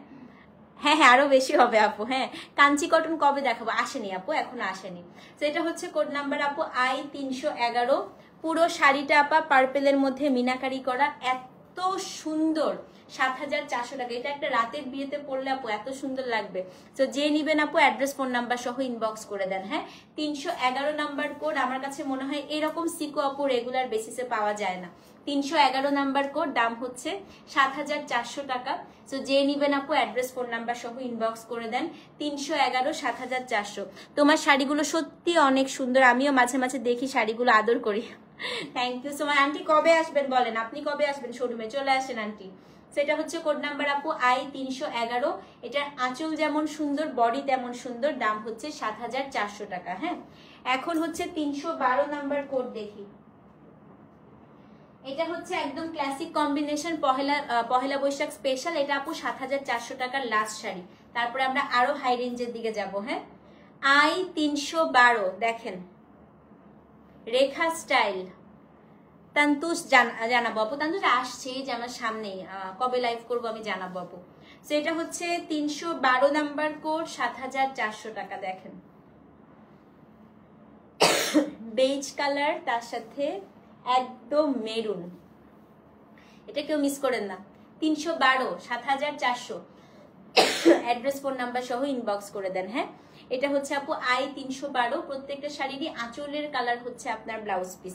হ্যাঁ হ্যাঁ, আরো বেশি হবে আপু। হ্যাঁ, কাঞ্চি কটন কবে দেখাবো, আসেনি আপু, এখনো আসেনি। তো এটা হচ্ছে কোড নাম্বার আপু I311। পুরো শাড়িটা আপা পার্পেলের মধ্যে মিনাকারি করা, এত সুন্দর, 7400 টাকা। এটা একটা রাতের বিয়েতে পরলে আপু এত সুন্দর লাগবে। তো যে নিবেন আপু অ্যাড্রেস ফোন নাম্বার সহ ইনবক্স করে দেন। হ্যাঁ, 311 নাম্বার কোড, আমার কাছে মনে হয় এরকম সিকো আপু রেগুলার বেসিসে পাওয়া যায় না। 311 নাম্বার কোড, দাম হচ্ছে 7400 টাকা। তো যে নিবেন আপু অ্যাড্রেস ফোন নাম্বার সহ ইনবক্স করে দেন। 311 7400। তোমার শাড়িগুলো সত্যি অনেক সুন্দর, আমিও মাঝে মাঝে দেখি শাড়িগুলো, আদর করি। Thank you so much. Aunty কবে আসবেন বলেন, আপনি কবে আসবেন শোরুমে, চলে আসেন আন্টি। সেটা হচ্ছে কোড নাম্বার আপু I311। এটার আঁচল যেমন সুন্দর, বডি তেমন সুন্দর, দাম হচ্ছে 7400 টাকা। হ্যাঁ, এখন হচ্ছে 312 নাম্বার কোড দেখি। এটা হচ্ছে একদম classic combination, Pohela Boishakh special. এটা আপু 7400 টাকার লাস্ট শাড়ি। তারপরে আমরা আরো হাই রেঞ্জের দিকে যাব। হ্যাঁ, I312, দেখেন রেখা স্টাইল। তান্তুষ জানাবো আপু, তান্তুষ আসছে যে আমার সামনেই, কবে লাইভ করবো আমি জানাবো আপু। তো এটা হচ্ছে 312 নাম্বার কোড, 7400 টাকা। দেখেন বেজ কালার, তার সাথে একদম মেরুন, এটা কেউ মিস করেন না। 312 7400, অ্যাড্রেস ফোন নাম্বার সহ ইনবক্স করে দেন। হ্যাঁ, এটা হচ্ছে আপু I312। প্রত্যেকটা শাড়িরই আঁচলের কালার হচ্ছে আপনার ব্লাউজ পিস।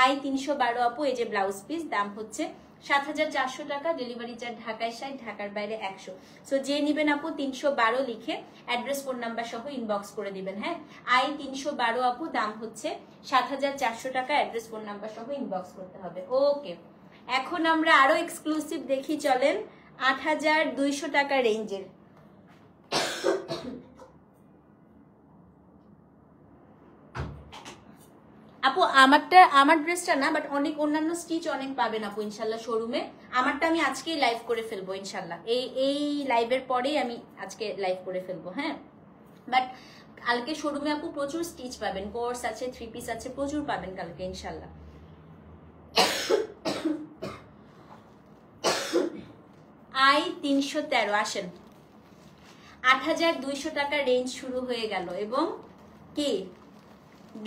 I312 আপু, এই যে ব্লাউজ পিস, দাম হচ্ছে 7400 টাকা। ডেলিভারি চার্জ ঢাকায় 60, ঢাকার বাইরে 100। সো যে নিবেন আপু 312 লিখে অ্যাড্রেস ফোন নাম্বার সহ ইনবক্স করে দিবেন। হ্যাঁ, I312 আপু, দাম হচ্ছে 7400 টাকা। অ্যাড্রেস ফোন নাম্বার সহ ইনবক্স করতে হবে। ওকে, এখন আমরা আরো এক্সক্লুসিভ দেখি, চলেন 8200 টাকা রেঞ্জের। আপু আমার ড্রেসটা না, বাট অনেক অন্যান্য স্টিচ অনেক পাবেন আপু ইনশাল্লাহ শোরুমে। আমারটা আমি আজকেই লাইভ করে ফেলবো ইনশাল্লাহ, এই লাইভের পরেই আমি আজকে লাইভ করে ফেলবো। হ্যাঁ, বাট কালকে শোরুমে আপু প্রচুর স্টিচ পাবেন, কোর্স আছে, 3 পিস আছে, প্রচুর পাবেন কালকে ইনশাল্লাহ। I313, আসেন। 8200 টাকা রেঞ্জ শুরু হয়ে গেল এবং কি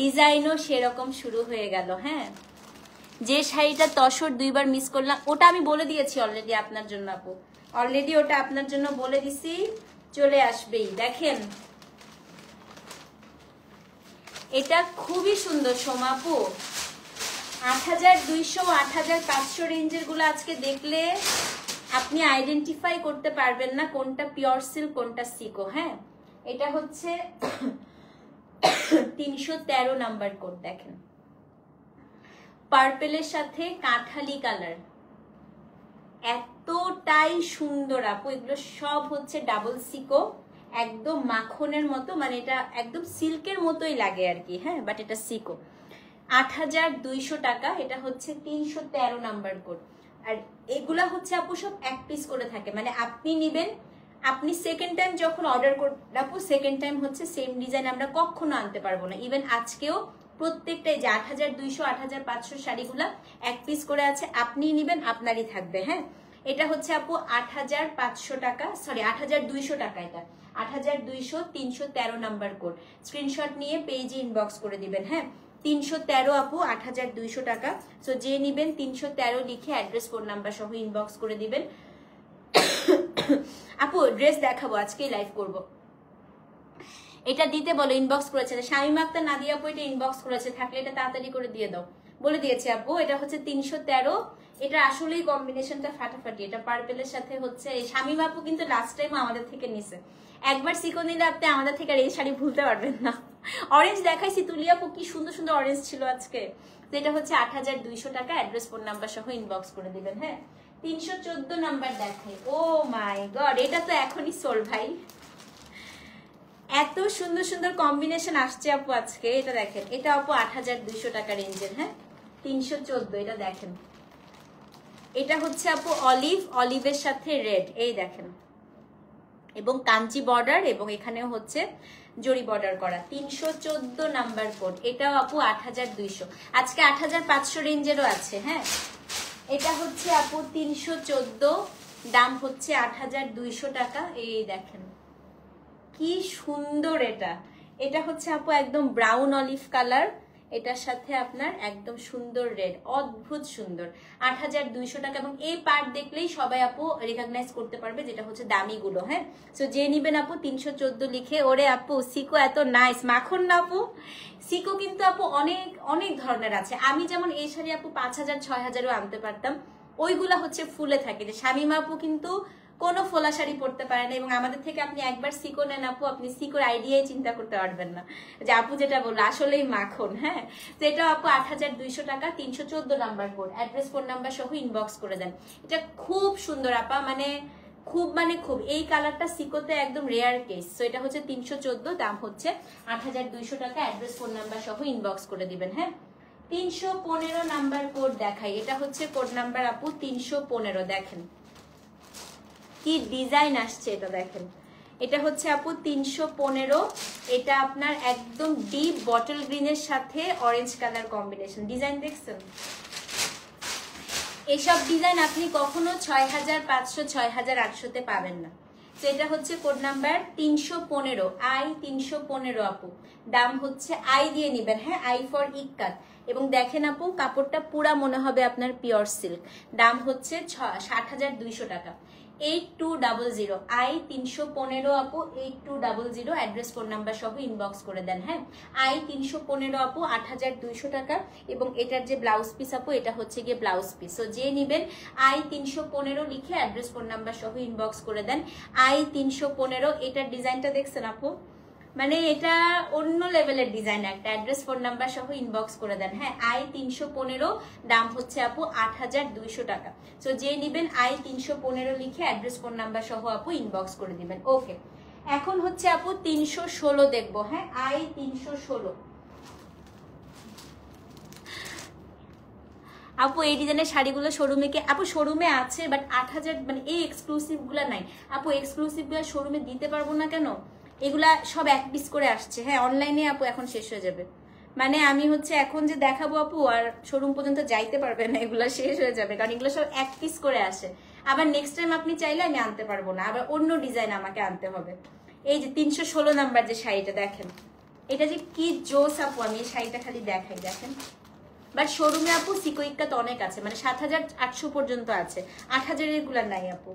ডিজাইনও সেরকম শুরু হয়ে গেল। হ্যাঁ, যে শাড়িটা তসর 2বার মিস করলাম, ওটা আমি বলে দিয়েছি অলরেডি আপনার জন্য আপু, অলরেডি ওটা আপনার জন্য বলে দিছি, চলে আসবেই। দেখেন এটা খুবই সুন্দর সোমা আপু। 8200 8500 রেঞ্জের গুলো আজকে দেখলে আপনি আইডেন্টিফাই করতে পারবেন না কোনটা পিওর সিল্ক কোনটা সিকো। হ্যাঁ, এটা হচ্ছে 313 নাম্বার কোড, দেখেন পার্পেলের সাথে কাঠালি কালার, এতটাই সুন্দর আপু। এগুলো সব হচ্ছে ডাবল সিকো, একদম মাখনের মতো, মানে এটা একদম সিল্কের মতোই লাগে আর কি। হ্যাঁ, বাট এটা সিকো। 8200 টাকা। এটা হচ্ছে 313 নাম্বার কোড। আর এগুলা হচ্ছে আপু সব 1 পিস করে থাকে, মানে আপনি নিবেন, আপনি সেকেন্ড টাইম যখন অর্ডার করবেন আপু, সেকেন্ড টাইম হচ্ছে সেম ডিজাইন আমরা কখনো আনতে পারবো না। ইভেন আজকেও প্রত্যেকটাই যে 8200 8500 শাড়িগুলা 1 পিস করে আছে, আপনি নিবেন আপনারই থাকবে। হ্যাঁ, এটা হচ্ছে আপু 8500 টাকা, সরি 8200 টাকা। এটা 8200, 313 নাম্বার কোড। স্ক্রিনশট নিয়ে পেজে ইনবক্স করে দিবেন। হ্যাঁ, 313 আপু, 8200 টাকা। সো যে নিবেন 313 লিখে অ্যাড্রেস ফোন নাম্বার সহ ইনবক্স করে দিবেন। আপু ড্রেস দেখাবো, আজকেই লাইভ করব। এটা দিতে বলো, ইনবক্স করেছে শামিমা আক্তার, নাদিয়া আপু এটা ইনবক্স করেছে, থাকলে এটা তাড়াতাড়ি করে দিয়ে দাও। বলে দিয়েছি আপু, এটা হচ্ছে 313। এটা আসলেই কম্বিনেশনটা ফাটাফাটি। এটা পার্পেলের সাথে হচ্ছে, শামিমা আপু কিন্তু লাস্ট টাইম আমাদের থেকে নিছে, একবার সিকো নিলে আপনি আমাদের থেকে আর এই শাড়ি ভুলতে পারবেন না। অরেঞ্জ দেখাইছি, তুলি আপু কি সুন্দর সুন্দর অরেঞ্জ ছিল আজকে। যেটা হচ্ছে 8200 টাকা। অ্যাড্রেস ফোন নাম্বার সহ ইনবক্স করে দিবেন। হ্যাঁ, 314 নাম্বার দেখাই। ও মাই গড, এটা তো এখনই সোল ভাই, এত সুন্দর সুন্দর কম্বিনেশন আসছে আপু আজকে। এটা দেখেন, এটা আপু 8200 টাকা রেঞ্জের। হ্যাঁ 314, এটা দেখেন, এটা হচ্ছে আপু অলিভের সাথে রেড, এই দেখেন, এবং কাঞ্চি বর্ডার, এবং এখানেও হচ্ছে জরি বর্ডার করা। 314 নাম্বার কোড, এটাও আপু 8200। আজকে 8500 রেঞ্জেরও আছে। হ্যাঁ এটা হচ্ছে আপু 314, দাম হচ্ছে 8200 টাকা। এই দেখেন কি সুন্দর, এটা এটা হচ্ছে আপু একদম ব্রাউন অলিভ কালার, এটার সাথে আপনার একদম সুন্দর রেড, অদ্ভুত সুন্দর। 8200 টাকা, এবং এই পার্ট দেখলেই সবাই আপু রিকগনাইজ করতে পারবে যেটা হচ্ছে দামি গুলো। হ্যাঁ সো যে নিবেন আপু 314 লিখে। ওরে আপু সিকো এত নাইস, মাখন না আপু? সিকো কিন্তু আপু অনেক অনেক ধরনের আছে। আমি যেমন এই শাড়ি আপু 5000 6000ও আনতে পারতাম, ওইগুলা হচ্ছে ফুলে থাকে। যে শামিমা আপু কিন্তু কোনো ফোলা শাড়ি পরতে পারে না, এবং আমাদের থেকে আপনি একবার সিকো নেন আপু, আপনি সিকোর আইডিয়াই চিন্তা করতে পারবেন না, যে আপু যেটা বললো আসলেই মাখন। হ্যাঁ তো এটা আপু 8200 টাকা, 314 number code, address phone number সহ ইনবক্স করে দেন। এটা খুব সুন্দর আপা, মানে খুব এই কালারটা সিকোতে একদম রেয়ার কেস। সো এটা হচ্ছে 314, দাম হচ্ছে 8200 টাকা, অ্যাড্রেস ফোন নাম্বার সহ ইনবক্স করে দিবেন। হ্যাঁ 315 নাম্বার কোড দেখাই, এটা হচ্ছে কোড নাম্বার আপু 315। দেখেন কি ডিজাইন আসছে, এটা দেখেন, এটা হচ্ছে আপু 315। এটা আপনার একদম ডিপ বটল গ্রিনের সাথে অরেঞ্জ কালার কম্বিনেশন। ডিজাইন দেখছেন? এসব ডিজাইন আপনি কখনো 6500 6800-তে পাবেন না। তো এটা হচ্ছে কোড নাম্বার 315, আই 315 আপু, দাম হচ্ছে আই দিয়ে নিবেন। হ্যাঁ আই ফর ইক্কাত। এবং দেখেন আপু কাপড়টা পুরা মনে হবে আপনার পিওর সিল্ক, দাম হচ্ছে 6200 টাকা। 8200, আই 315 আপু, 8200, অ্যাড্রেস ফোন নাম্বার সহ ইনবক্স করে দেন। হ্যাঁ আই 315 আপু, 8200 টাকা। এবং এটার যে ব্লাউজ পিস আপু, এটা হচ্ছে গিয়ে ব্লাউজ পিস। সো যে নিবেন আই 315 লিখে অ্যাড্রেস ফোন নাম্বার সহ ইনবক্স করে দেন। আই 315, এটার ডিজাইনটা দেখছেন আপু, মানে এটা অন্য লেভেলের ডিজাইন, একটা অ্যাড্রেস ফোন নাম্বার সহ ইনবক্স করে দেন। হ্যাঁ আই 315, দাম হচ্ছে আপু 8200 টাকা। সো যে নিবেন আই 315 লিখে অ্যাড্রেস ফোন নাম্বার সহ আপু ইনবক্স করে দিবেন। ওকে এখন হচ্ছে আপু 316 দেখবো। হ্যাঁ আই 316 আপু, এই ডিজাইনের শাড়িগুলো শোরুমে কি আপু? শোরুমে আছে, বাট 8000, মানে এই এক্সক্লুসিভ গুলা নাই আপু। এক্সক্লুসিভ গুলা শোরুমে দিতে পারবো না কেন, এগুলা সব এক পিস করে আসছে। হ্যাঁ অনলাইনে আপু এখন শেষ হয়ে যাবে, মানে আমি হচ্ছে এখন যে দেখাবো আপু, আর শোরুম পর্যন্ত যাইতে পারবে না, এগুলা শেষ হয়ে যাবে, কারণ এগুলো সব এক পিস করে আসে। আবার নেক্সট টাইম আপনি চাইলে আমি আনতে পারবো না, আবার অন্য ডিজাইন আমাকে আনতে হবে। এই যে 316 নাম্বার যে শাড়িটা দেখেন, এটা যে কি জোস আপু, আমি এই শাড়িটা খালি দেখাই, দেখেন। বাট শোরুমে আপু সিকো ইক্কাত অনেক আছে, মানে 7800 পর্যন্ত আছে, 8000 এগুলা নাই আপু।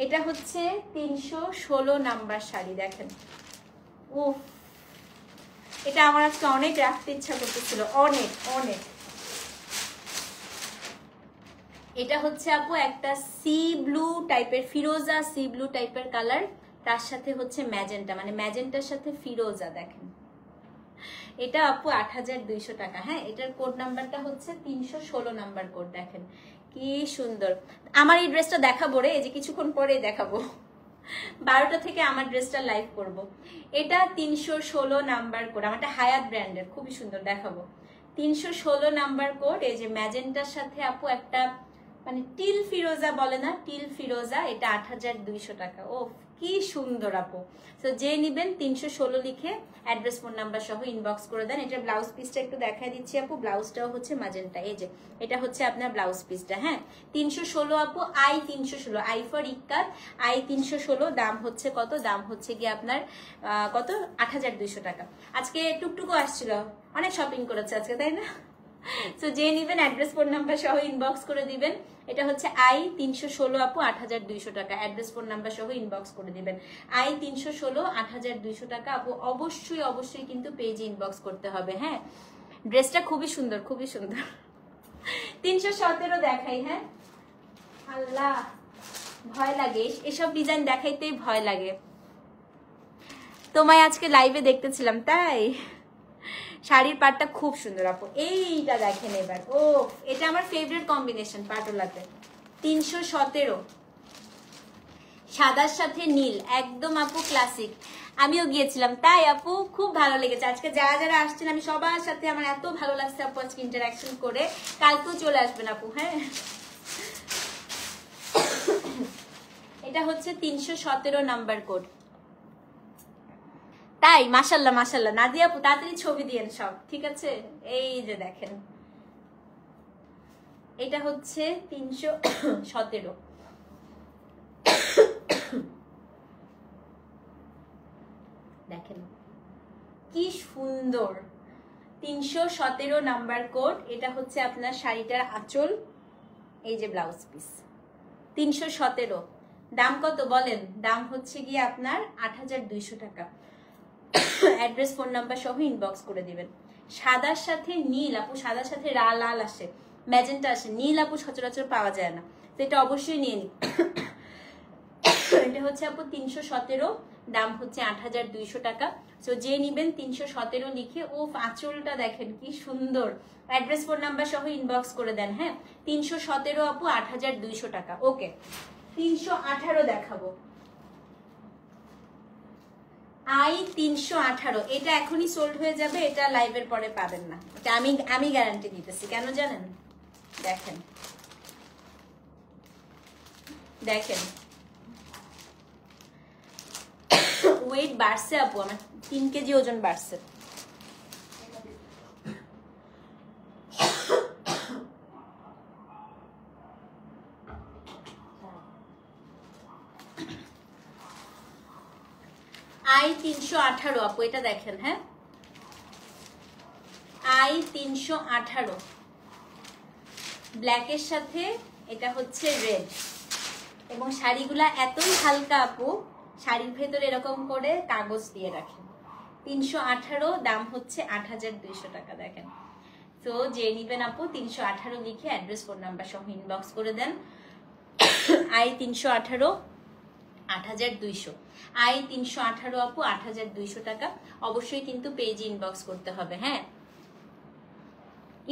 এটা হচ্ছে 316 নাম্বার শাড়ি, দেখেন। উফ, এটা আমার আজকে অনেক রাখতে ইচ্ছা করতেছিল, অনেক অনেক। এটা হচ্ছে আপু একটা সি ব্লু টাইপের, ফিরোজা সি ব্লু টাইপের কালার, তার সাথে হচ্ছে ম্যাজেন্টা, মানে ম্যাজেন্টার সাথে ফিরোজা। দেখেন এটা আপু 8200 টাকা। হ্যাঁ এটার কোড নাম্বারটা হচ্ছে 316 নাম্বার কোড। দেখেন কি সুন্দর। আমার এই ড্রেসটা দেখাবো রে, এই যে কিছুক্ষণ পরে দেখাবো, 12টা থেকে আমার ড্রেসটা লাইভ করব। এটা 316 নাম্বার কোড, আমারটা হায়াত ব্র্যান্ডের, খুবই সুন্দর, দেখাবো। 316 নাম্বার কোড, এই যে ম্যাজেন্টার সাথে আপু একটা মানে টিল ফিরোজা বলে না, টিল ফিরোজা, এটা 8200 টাকা। ও কি সুন্দর আপু। তো যে নিবেন 316 লিখে অ্যাড্রেস ফোন নাম্বার সহ ইনবক্স করে দেন। এটা ব্লাউজ পিসটা একটু দেখাই দিচ্ছি আপু, ব্লাউজটাও হচ্ছে ম্যাজেন্টা, এই যে এটা হচ্ছে আপনার ব্লাউজ পিসটা। হ্যাঁ 316 আপু, I 316, I for ikat, I 316, দাম হচ্ছে কত? দাম হচ্ছে গিয়ে আপনার কত? 8200 টাকা। আজকে টুকটুকু আসছিল, অনেক শপিং করেছে আজকে, তাই না? তো যে নিবেন অ্যাড্রেস ফোন নাম্বার সহ ইনবক্স করে দিবেন। এটা হচ্ছে আই 316 আপু, 8200 টাকা, অ্যাড্রেস ফোন নাম্বার সহ ইনবক্স করে দিবেন। আই 316, 8200 টাকা আপু। অবশ্যই অবশ্যই কিন্তু পেজে ইনবক্স করতে হবে। হ্যাঁ ড্রেসটা খুবই সুন্দর, খুবই সুন্দর। 317 দেখাই। হ্যাঁ আল্লাহ, ভয় লাগে এসব ডিজাইন দেখাইতেই ভয় লাগে। তোমায় আজকে লাইভে দেখতেছিলাম তাই। শাড়ির পাটটা খুব সুন্দর আপু, এইটা দেখেন এবার। ও এটা আমার ফেভারিট কম্বিনেশন পাটোলাতে, 317, সাদার সাথে নীল, একদম আপু ক্লাসিক। আমিও গিয়েছিলাম, তাই আপু খুব ভালো লেগেছে। আজকে যারা যারা আসছেন আমি সবার সাথে আমার এত ভালো লাগছে আপু আজকে ইন্টারাকশন করে। কালকেও চলে আসবেন আপু। হ্যাঁ, এটা হচ্ছে 317 নাম্বার কোড। তাই মাশাল্লাহ মাশাল্লাহ। নাদিয়া আপু তাড়াতাড়ি ছবি দিয়েন সব, ঠিক আছে? এই যে দেখেন, এটা হচ্ছে 317। দেখেন কি সুন্দর, 317 নাম্বার কোড। এটা হচ্ছে আপনার শাড়িটার আঁচল, এই যে ব্লাউজ পিস। 317, দাম কত বলেন? দাম হচ্ছে গিয়ে আপনার 8200 টাকা। অ্যাড্রেস ফোন নাম্বার সহ ইনবক্স করে দিবেন। সাদার সাথে নীল আপু, সাদার সাথে লাল আসে, ম্যাজেন্টা আসে, নীল আপু সচরাচর পাওয়া যায় না, তো এটা অবশ্যই নিয়ে নিন। এটা হচ্ছে আপু 317, দাম হচ্ছে 8200 টাকা। তো যে নিবেন 317 লিখে, ও আঁচলটা দেখেন কি সুন্দর। অ্যাড্রেস ফোন নাম্বার সহ ইনবক্স করে দেন। হ্যাঁ, 317 আপু 8200 টাকা। ওকে, 318 দেখাবো। I318, এটা এখনই সোল্ড হয়ে যাবে, এটা লাইভের পরে পাবেন না, এটা আমি গ্যারান্টি দিতেছি। কেন জানেন? দেখেন দেখেন, ওয়েট বাড়ছে আপু, আমার 3 কেজি ওজন বাড়ছে। I318 আপু, এটা দেখেন। হ্যাঁ, I318 ব্ল্যাকের সাথে এটা হচ্ছে রেড, এবং শাড়িগুলা এতই হালকা আপু, শাড়ির ভেতরে এরকম করে কাগজ দিয়ে রাখেন। 318, দাম হচ্ছে 8200 টাকা। দেখেন, তো যে নিবেন আপু 318 লিখে অ্যাড্রেস ফোন নাম্বার সহ ইনবক্স করে দেন। I318 8200, I318 আপু 8200 টাকা। অবশ্যই কিন্তু পেজে ইনবক্স করতে হবে। হ্যাঁ,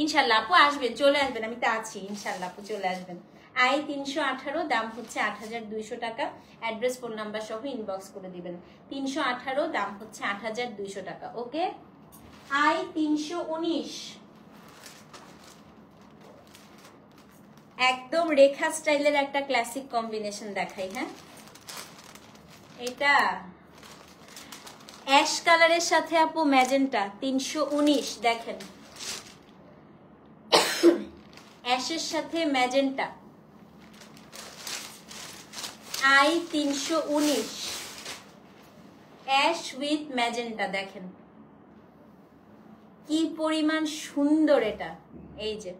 ইনশাল্লাহ আপু আসবেন, চলে আসবেন, আমি তো আছি, ইনশাল্লাহ আপু চলে আসবেন। I318, দাম হচ্ছে 8200 টাকা। অ্যাড্রেস ফোন নাম্বার সহ ইনবক্স করে দিবেন। 318, দাম হচ্ছে 8200 টাকা। ওকে, I319, একদম রেখা স্টাইলের একটা ক্লাসিক কম্বিনেশন দেখাই। হ্যাঁ, এটা অ্যাশ কালারের সাথে আপু ম্যাজেন্টা। 319, দেখেন, অ্যাশের সাথে magenta. I319, ash with magenta. দেখেন কি পরিমাণ সুন্দর এটা। এই যে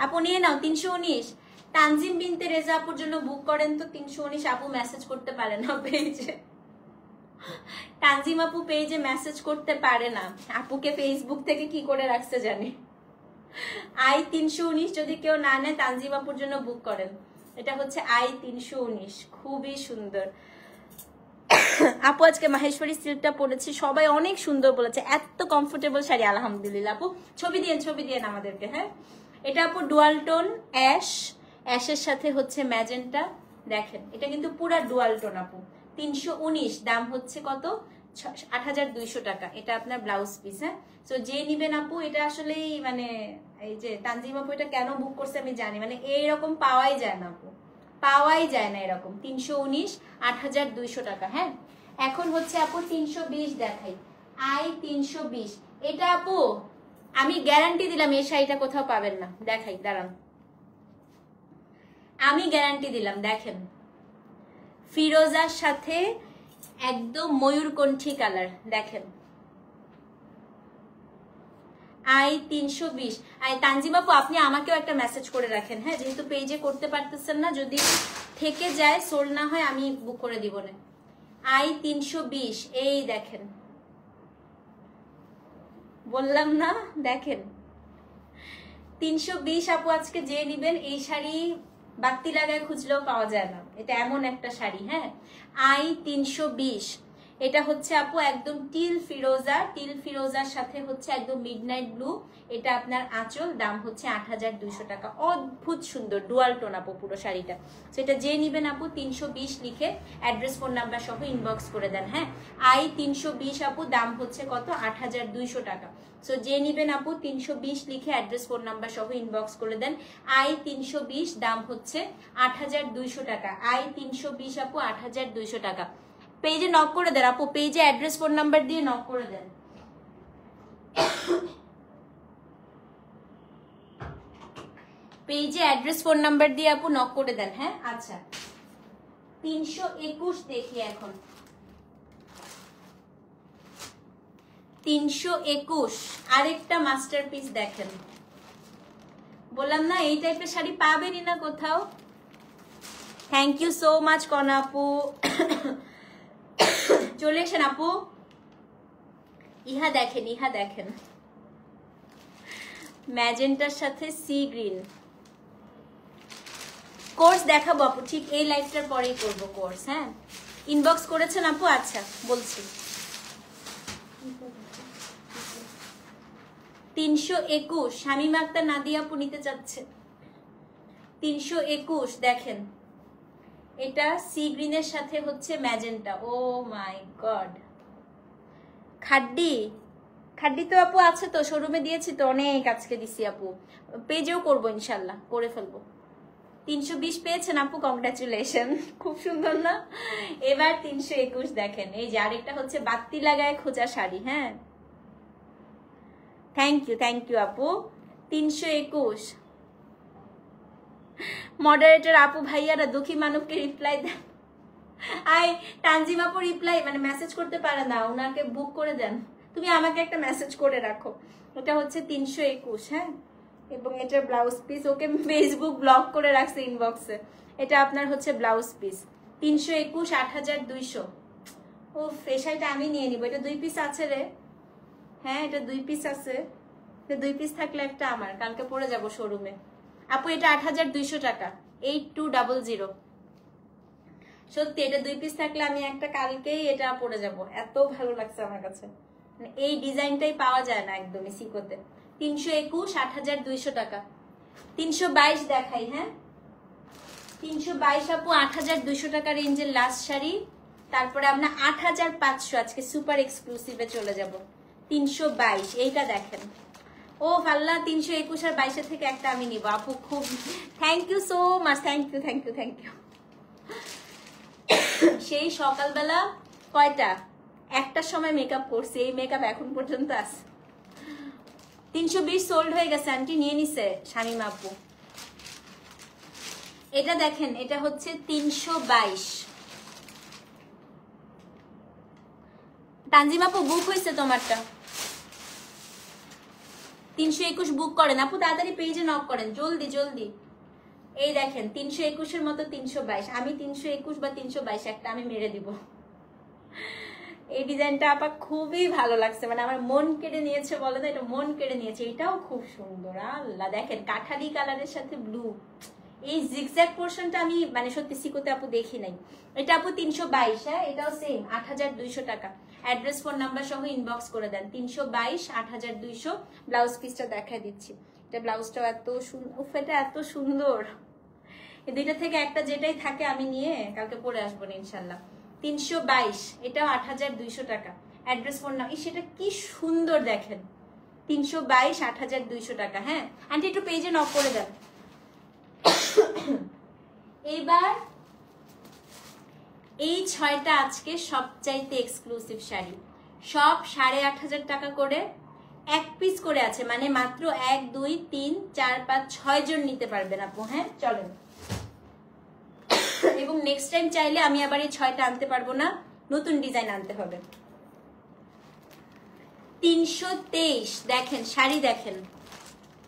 আপু নিয়ে নাও 319। তানজিম বিনতে রেজা আপুর জন্য বুক করেন তো 319 আপু মেসেজ করতে পারে না পেজে। তানজিম আপু পেজে মেসেজ করতে পারে না, আপুকে ফেসবুক থেকে কি করে রাখছে জানি। I319 যদি কেউ না নেয় তানজিম আপুর জন্য বুক করেন। এটা হচ্ছে I319, খুবই সুন্দর। আপু আজকে মাহেশ্বরী সিল্কটা পরেছি, সবাই অনেক সুন্দর বলেছে, এত কমফোর্টেবল শাড়ি, আলহামদুলিল্লাহ। আপু ছবি দিয়েন আমাদেরকে। হ্যাঁ, এটা আপু ডুয়াল টোন অ্যাশ, অ্যাশের সাথে হচ্ছে ম্যাজেন্টা। দেখেন এটা কিন্তু পুরা ডুয়াল টোন আপু। 319, দাম হচ্ছে কত? 8200 টাকা। এটা আপনার ব্লাউজ পিস। হ্যাঁ, তো যে নিবেন আপু, এটা আসলেই মানে এই যে তানজিম আপু এটা কেন বুক করছে আমি জানি, মানে এইরকম পাওয়াই যায় না আপু, পাওয়াই যায় না এরকম। 319, 8200 টাকা। হ্যাঁ, এখন হচ্ছে আপু 320 দেখাই। I320, এটা আপু আমি গ্যারান্টি দিলাম এই শাড়িটা কোথাও পাবেন না। দেখাই, দাঁড়ান, আমি গ্যারান্টি দিলাম। দেখেন ফিরোজার সাথে একদম ময়ূরকণ্ঠী কালার। দেখেন I320। তানজিম আপু আপনি আমাকেও একটা মেসেজ করে রাখেন। হ্যাঁ, যেহেতু পেজে করতে পারতেছেন না, যদি থেকে যায় সোল না হয় আমি বুক করে দিব না। I320, এই দেখেন, বললাম না, দেখেন 320 আপু আজকে যে নিবেন এই শাড়ি বাতি লাগায় খুঁজলেও পাওয়া যায় না, এটা এমন একটা শাড়ি। হ্যাঁ, I320, এটা হচ্ছে আপু একদম টিল ফিরোজার সাথে হচ্ছে একদম মিডনাইট ব্লু। এটা আপনার আঁচল, দাম হচ্ছে ৮২০০ টাকা। অদ্ভুত সুন্দর ডুয়াল টোন আপু পুরো শাড়িটা। তো এটা যে নিবেন আপু ৩২০ লিখে অ্যাড্রেস ফোন নাম্বার সহ ইনবক্স করে দেন। হ্যাঁ, I320 আপু, দাম হচ্ছে কত? ৮২০০ টাকা। সো যে নিবেন আপু ৩২০ লিখে অ্যাড্রেস ফোন নাম্বার সহ ইনবক্স করে দেন। I320, দাম হচ্ছে ৮২০০ টাকা। I320 আপু ৮২০০ টাকা। পেজে নক করে দেন আপু, পেজে অ্যাড্রেস ফোন নাম্বার দিয়ে নক করে দেন। পেজে অ্যাড্রেস ফোন নাম্বার দিয়ে আপু নক করে দেন। হ্যাঁ, আচ্ছা ৩২১ দেখি এখন। ৩২১ আরেকটা মাস্টারপিস দেখেন। বললাম না এই টাইপের শাড়ি পাবেনই না কোথাও। থ্যাংক ইউ সো মাচ কনা আপু। চলে এসেন আপু। ইহা দেখেন ম্যাজেন্টার সাথে সি গ্রিন। কোর্স দেখাবো আপু, ঠিক এই লাইভটার পরেই করবো কোর্স। হ্যাঁ, ইনবক্স করেছেন আপু? আচ্ছা বলছি। ৩২১ শামীমা আক্তার নাদিয়া আপু নিতে চাচ্ছে। ৩২১ দেখেন, এটা সি গ্রিনের সাথে হচ্ছে ম্যাজেন্টা। ও মাই গড, খাড্ডি তো আপু আছে তো, শোরুমে দিয়েছি তো অনেক, আজকে দিছি আপু। পেজেও করবো ইনশাল্লাহ, করে ফেলবো। ৩২০ পেয়েছেন আপু, কংগ্রাচুলেশন, খুব সুন্দর না? এবার ৩২১ দেখেন, এই যে আরেকটা হচ্ছে বাতি লাগায় খোঁজা শাড়ি। হ্যাঁ, থ্যাংক ইউ আপু। ৩২১ মডারেটর আপু ভাইয়ারা দুঃখী মানবকে রিপ্লাই দেন। তানজিম আপু রিপ্লাই মানে মেসেজ করতে পারে না, ওনাকে বুক করে দেন। তুমি আমাকে একটা মেসেজ করে রাখো। এটা হচ্ছে ৩২১। হ্যাঁ, এবং এটা ব্লাউজ পিস। ওকে ফেসবুক ব্লক করে রাখছে ইনবক্সে। এটা আপনার হচ্ছে ব্লাউজ পিস। ৩২১ ৮২০০। ও ফ্রেশাইটা আমি নিয়ে নিবো। এটা 2 পিস আছে রে। হ্যাঁ, এটা 2 পিস আছে। 2 পিস থাকলে একটা আমার, কালকে পরে যাব শোরুমে। আপু এটা ৮২০০ টাকা, 8200। সত্যি এটা 2 পিস থাকলে আমি একটা কালকেই এটা পরে যাব। এত ভালো লাগছে আমার কাছে, এই ডিজাইনটাই পাওয়া যায় না একদমই সিকোতে। ৩২১ ৮২০০ টাকা। ৩২২ দেখাই। হ্যাঁ, ৩২২ আপু ৮২০০ টাকা রেঞ্জের লাস্ট শাড়ি। তারপরে আমরা ৮৫০০ আজকে সুপার এক্সক্লুসিভে চলে যাব। ৩২২ এইটা দেখেন। ও পাল্লা, ৩২১ আর ২২ থেকে একটা আমি নিব আপু। খুব thank you so much, thank you. সেই সকালবেলা কয়টা? 1টার সময় মেকআপ করছি, এই মেকআপ এখন পর্যন্ত আছে। ৩২০ সোল্ড হয়ে গেছে, আন্টি নিয়ে নিছে শামীমা আপু। এটা দেখেন, এটা হচ্ছে ৩২২। তানজিম আপু বুক হয়েছে তোমারটা। ৩২১ বুক করেন আপু, তাড়াতাড়ি পেজে নক করেন, জলদি। এই দেখেন ৩২১ এর মতো ৩২২। আমি ৩২১ বা ৩২২ একটা আমি মেরে দিব। এই ডিজাইনটা আপা খুবই ভালো লাগছে, মানে আমার মন কেড়ে নিয়েছে বলে না, এটা মন কেড়ে নিয়েছে। এটাও খুব সুন্দর। আল্লাহ, দেখেন কাঠালি কালারের সাথে ব্লু। এই জিগজ্যাগ পোর্শনটা আমি মানে সত্যি সিকোতে আপু দেখি নাই। এটা আপু ৩২২। হ্যাঁ, এটাও সেম ৮২০০ টাকা। অ্যাড্রেস ফোন নাম্বার সহ ইনবক্স করে দেন। ৩২২ ৮২০০। ব্লাউজ পিসটা দেখাই দিচ্ছি। এটা ব্লাউজটাও এত সুন্দর, এটা এত সুন্দর। এই দুইটা থেকে একটা যেটাই থাকে আমি নিয়ে কালকে পরে আসবো না ইনশাল্লাহ। ৩২২, এটাও ৮২০০ টাকা। অ্যাড্রেস ফোন নাম্বার, সেটা কি সুন্দর দেখেন। ৩২২ ৮২০০ টাকা। হ্যাঁ আন্টি, একটু পেজে নক করে দেন। এইবার এই 6টা আজকে সবচাইতে এক্সক্লুসিভ শাড়ি, সব ৮৫০০ টাকা করে, 1 পিস করে আছে, মানে মাত্র 1 2 3 4 5 6 জন নিতে পারবেন আপু। হ্যাঁ চলেন। এবং নেক্সট টাইম চাইলে আমি আবার এই 6টা আনতে পারবো না, নতুন ডিজাইন আনতে হবে। ৩২৩ দেখেন, শাড়ি দেখেন।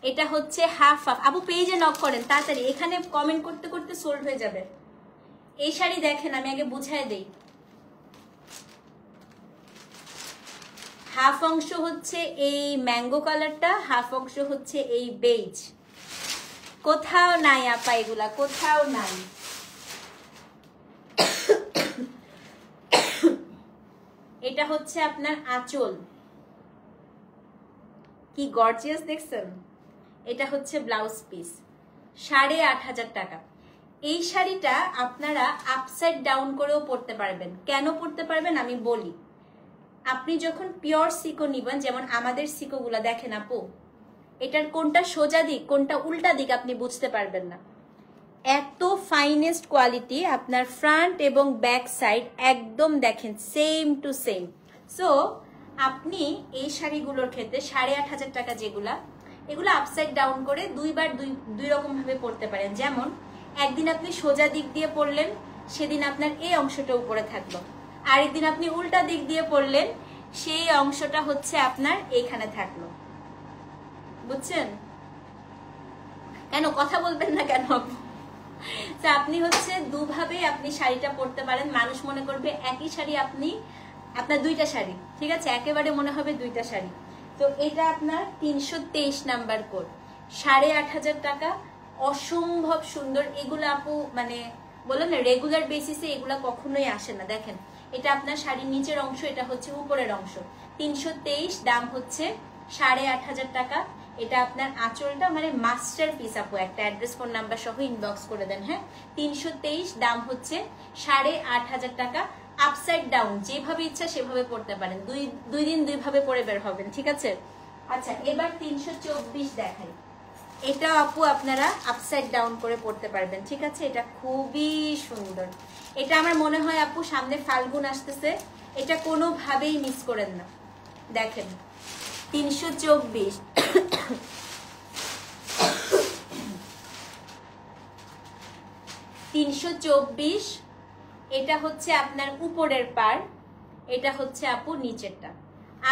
এটা হচ্ছে হাফ হাফ। আপু পেজে নক করেন তাড়াতাড়ি, এখানে কমেন্ট করতে করতে সোল্ড হয়ে যাবে। এই শাড়ি দেখেন, আমি আগে বুঝাই দেই। হাফ অংশ হচ্ছে এই ম্যাঙ্গো কালারটা, হাফ অংশ হচ্ছে এই বেজ। কোথাও নাই আপা, এগুলা কোথাও নাই। এটা হচ্ছে আপনার আঁচল, কি গর্জিয়াস দেখছেন। এটা হচ্ছে ব্লাউজ পিস, 8,500 টাকা। এই শাড়িটা আপনারা আপসাইড ডাউন করেও পরতে পারবেন। কেন পরতে পারবেন আমি বলি। আপনি যখন পিওর সিকো নিবেন, যেমন আমাদের সিকোগুলা দেখেন আপু, এটার কোনটা সোজা দিক কোনটা উল্টা দিক আপনি বুঝতে পারবেন না। এত ফাইনেস্ট কোয়ালিটি, আপনার ফ্রন্ট এবং ব্যাক সাইড একদম দেখেন সেম টু সেম। সো আপনি এই শাড়িগুলোর ক্ষেত্রে 8,500 টাকা যেগুলা, এগুলো আপসাইড ডাউন করে দুইবার দুই রকম ভাবে পরতে পারেন। যেমন একদিন আপনি সোজা দিক দিয়ে পরলেন, সেদিন আপনার এই অংশটা উপরে থাকলো। আরেকদিন আপনি উল্টা দিক দিয়ে পরলেন, সেই অংশটা হচ্ছে আপনার এইখানে থাকলো। বুঝছেন? কেন কথা বলবেন না কেন আপু? আপনি হচ্ছে দুভাবে আপনি শাড়িটা পরতে পারেন। মানুষ মনে করবে একই শাড়ি আপনার দুইটা শাড়ি, ঠিক আছে, একেবারে মনে হবে দুইটা শাড়ি। তো এটা আপনার 323 নাম্বার কোড, 8,500 টাকা। অসম্ভব সুন্দর এগুলো আপু, মানে বললাম না রেগুলার বেসিসে এগুলা কখনোই আসে না। দেখেন এটা আপনার শাড়ির নিচের অংশ, এটা হচ্ছে উপরের অংশ। 323, দাম হচ্ছে 8,500 টাকা। এটা আপনার আঁচলটা মানে মাস্টার পিস আপু, একটা অ্যাড্রেস ফোন নাম্বার সহ ইনবক্স করে দেন। হ্যাঁ, 323, দাম হচ্ছে 8,500 টাকা। আপসাইড ডাউন যেভাবে ইচ্ছা সেভাবে পড়তে পারেন, দুই দিন দুইভাবে পরে বের হবেন, ঠিক আছে। আচ্ছা, এবার 324 দেখাই। এটা আপু আপনারা আপসাইড ডাউন করে পড়তে পারবেন, ঠিক আছে। এটা খুবই সুন্দর। এটা আমার মনে হয় আপু সামনে ফাল্গুন আসতেছে, এটা কোনোভাবেই মিস করেন না। দেখেন 324, এটা হচ্ছে আপনার উপরের পার, এটা হচ্ছে আপু নিচেরটা।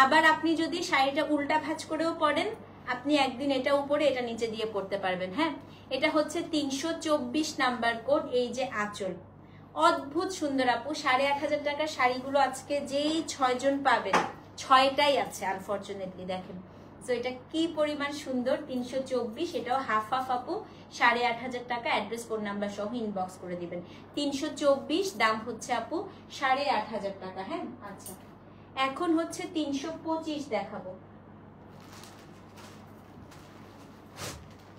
আবার আপনি যদি শাড়িটা উল্টা ভাঁজ করেও পরেন, আপনি একদিন এটা উপরে এটা নিচে দিয়ে পড়তে পারবেন। হ্যাঁ, এটা হচ্ছে 324 নাম্বার কোড। এই যে আঁচল, অদ্ভুত সুন্দর আপু। 8,500 টাকার শাড়িগুলো আজকে যেই 6 জন পাবেন, 6টাই আছে আনফরচুনেটলি। দেখেন তো এটা কি পরিমাণ সুন্দর। 324, এটাও হাফ হাফ আপু। 8,500 টাকা, অ্যাড্রেস ফোন নাম্বার সহ ইনবক্স করে দিবেন। 324, দাম হচ্ছে আপু 8,500 টাকা। হ্যাঁ, আচ্ছা এখন হচ্ছে 325 দেখাবো।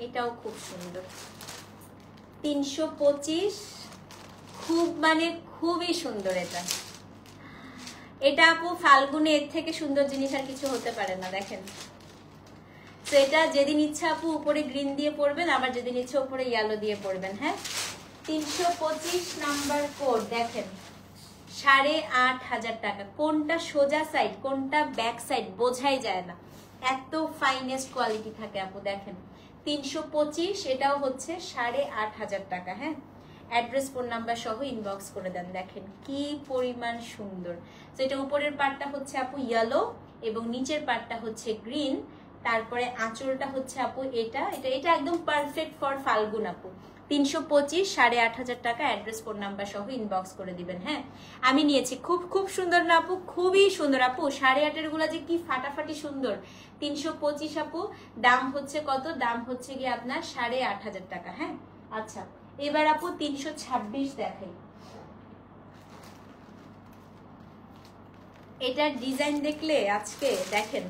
এটাও খুব সুন্দর। 325 খুব মানে খুবই সুন্দর। এটা আপু ফাল্গুনে এর থেকে সুন্দর জিনিস আর কিছু হতে পারে না। দেখেন তো এটা যেদিন ইচ্ছা আপু উপরে গ্রিন দিয়ে পরবেন, আবার যেদিন ইচ্ছা উপরে ইয়েলো দিয়ে পরবেন। হ্যাঁ, 325 নাম্বার কোড। দেখেন 8,500 টাকা। কোনটা সোজা সাইড কোনটা ব্যাক সাইড বোঝাই যায় না, এত ফাইনেস্ট কোয়ালিটি থাকে আপু। দেখেন 325, এটাও হচ্ছে 8,500 টাকা। হ্যাঁ, অ্যাড্রেস ফোন নাম্বার সহ ইনবক্স করে দেন। দেখেন কি পরিমাণ সুন্দর। তো এটা উপরের পার্টটা হচ্ছে আপু ইয়েলো এবং নিচের পার্টটা হচ্ছে গ্রিন। তারপরে আঁচলটা হচ্ছে আপু এটা একদম পারফেক্ট ফর ফাল্গুন আপু। 325, 8,500 টাকা, অ্যাড্রেস ফোন নাম্বার সহ ইনবক্স করে দিবেন। হ্যাঁ, আমি নিয়েছি। খুব খুব সুন্দর না আপু? খুবই সুন্দর আপু। 8,500 গুলা যে কি ফাটাফাটি সুন্দর। 325 আপু, দাম হচ্ছে কত? দাম হচ্ছে গিয়ে আপনার 8,500 টাকা। হ্যাঁ, আচ্ছা এবার আপু 326 দেখাই। এটার ডিজাইন দেখলে আজকে দেখেন,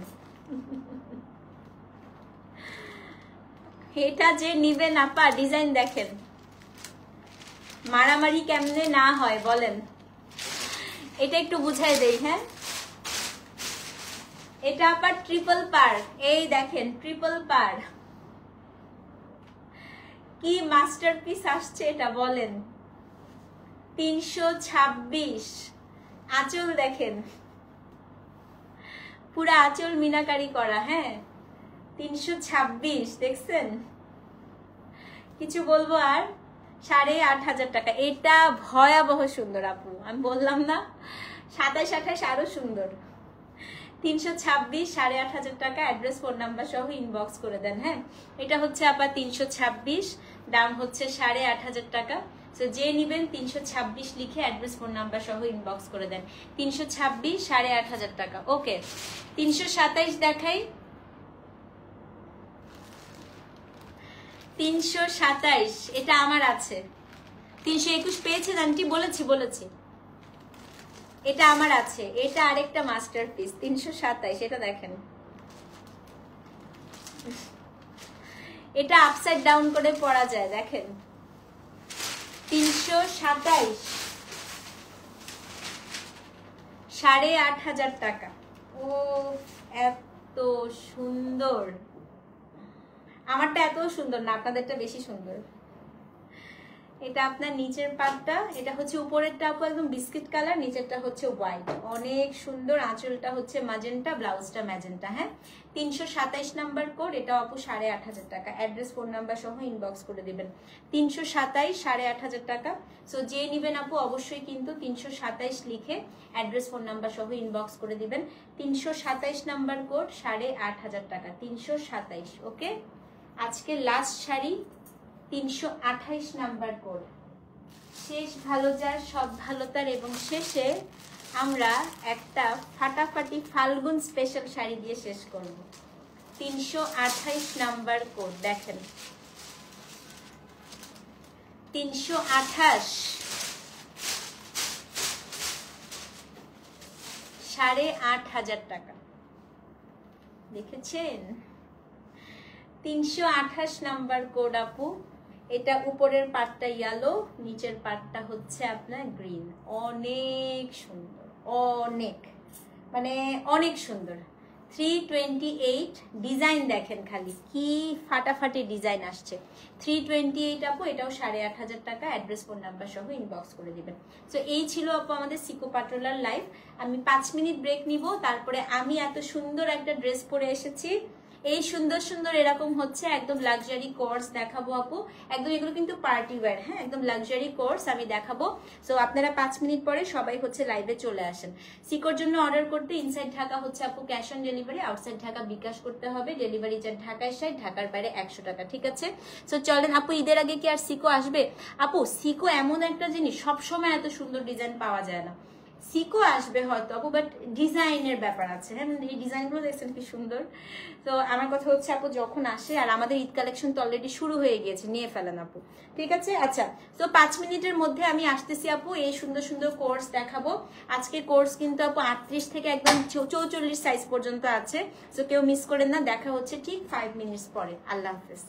এটা যে নিবেন আপা, ডিজাইন দেখেন, মারামারি কেমনে না হয় বলেন। এটা একটু বুঝাই দেই। হ্যাঁ, এটা আপা ট্রিপল পার। এই দেখেন ট্রিপল পার, কি মাস্টারপিস আসছে এটা বলেন। 326, আঁচল দেখেন, পুরা আঁচল মিনাকারি করা। হ্যাঁ, 326 দেখছেন? কিছু বলবো আর? 8,500 টাকা। এটা ভয়াবহ সুন্দর আপু, আমি বললাম না 27-28 আরো সুন্দর। 326, 8,500 টাকা, অ্যাড্রেস ফোন নাম্বার সহ ইনবক্স করে দেন। হ্যাঁ, এটা হচ্ছে আবার 326, দাম হচ্ছে 8,500 টাকা। তো যে নিবেন 326 লিখে অ্যাড্রেস ফোন নাম্বার সহ ইনবক্স করে দেন। 326, 8,500 টাকা। ওকে, 327 দেখাই। 327, এটা আমার আছে। 321 পেয়েছেন আন্টি? বলেছি। এটা আমার আছে, এটা আরেকটা মাস্টারপিস 327, এটা দেখেন। এটা আপসাইড ডাউন করে পরা যায়, দেখেন 327, 8,500 টাকা। ও এত সুন্দর, আমারটা এত সুন্দর না, আপনাদেরটা বেশি সুন্দর। এটা আপনার নিচের পাটটা, এটা হচ্ছে উপরেরটা আপু একদম বিস্কিট কালার, নিচেরটা হচ্ছে হোয়াইট, অনেক সুন্দর। আঁচলটা হচ্ছে ম্যাজেন্টা, ব্লাউজটা ম্যাজেন্টা। হ্যাঁ 327 নাম্বার কোড, এটা আপু 8,500 টাকা। অ্যাড্রেস ফোন নাম্বার সহ ইনবক্স করে দিবেন। 327, 8,500 টাকা। সো যে নিবেন আপু অবশ্যই কিন্তু 327 লিখে অ্যাড্রেস ফোন নাম্বার সহ ইনবক্স করে দিবেন। 327 নাম্বার কোড, 8,500 টাকা। 327, ওকে। আজকে লাস্ট শাড়ি 328 নাম্বার কোড। শেষ ভালো যার, সব ভালো তার, এবং শেষে আমরা একটা ফাটাফাটি ফাল্গুন স্পেশাল শাড়ি দিয়ে শেষ করব। 328 নাম্বার কোড, দেখেন 328, 8,500 টাকা। দেখেছেন 328 নাম্বার কোড আপু। এটা উপরের পাটটা ইয়েলো, নিচের পাটটা হচ্ছে আপনার গ্রিন। অনেক সুন্দর, অনেক মানে অনেক সুন্দর। 328 ডিজাইন দেখেন খালি কি ফাটাফাটি ডিজাইন আসছে। 328 আপু, এটাও 8,500 টাকা। অ্যাড্রেস ফোন নাম্বার সহ ইনবক্স করে দিবেন। সো এই ছিল আপু আমাদের সিকো পাটোলার লাইভ। আমি 5 মিনিট ব্রেক নিব, তারপরে আমি এত সুন্দর একটা ড্রেস পরে এসেছি। এই সুন্দর সুন্দর এরকম হচ্ছে একদম লাক্সারি কোর্স দেখাবো আপু, একদম এগুলো কিন্তু পার্টি ওয়্যার। হ্যাঁ একদম লাক্সারি কোর্স আমি দেখাবো। সো আপনারা 5 মিনিট পরে সবাই হচ্ছে লাইভে চলে আসেন। সিকোর জন্য অর্ডার করতে ইনসাইড ঢাকা হচ্ছে আপু cash on delivery, outside Dhaka bKash করতে হবে। ডেলিভারি চার্জ ঢাকায় সাইড, ঢাকার বাইরে 100 টাকা। ঠিক আছে। সো চলেন আপু, ঈদের আগে কি আর সিকো আসবে? আপু সিকো এমন একটা জিনিস, সবসময় এত সুন্দর ডিজাইন পাওয়া যায় না। সিকো আসবে হয়তো আপু, বাট ডিজাইনের ব্যাপার আছে। হ্যাঁ এই ডিজাইনগুলো দেখছেন কি সুন্দর। তো আমার কথা হচ্ছে আপু যখন আসে, আর আমাদের ঈদ কালেকশন তো অলরেডি শুরু হয়ে গিয়েছে, নিয়ে ফেলেন আপু। ঠিক আছে। আচ্ছা তো 5 মিনিটের মধ্যে আমি আসতেছি আপু, এই সুন্দর সুন্দর কোর্স দেখাবো। আজকে কোর্স কিন্তু আপু 38 থেকে একদম 44 সাইজ পর্যন্ত আছে। তো কেউ মিস করেন না, দেখা হচ্ছে ঠিক 5 মিনিটস পরে। আল্লাহ হাফেজ।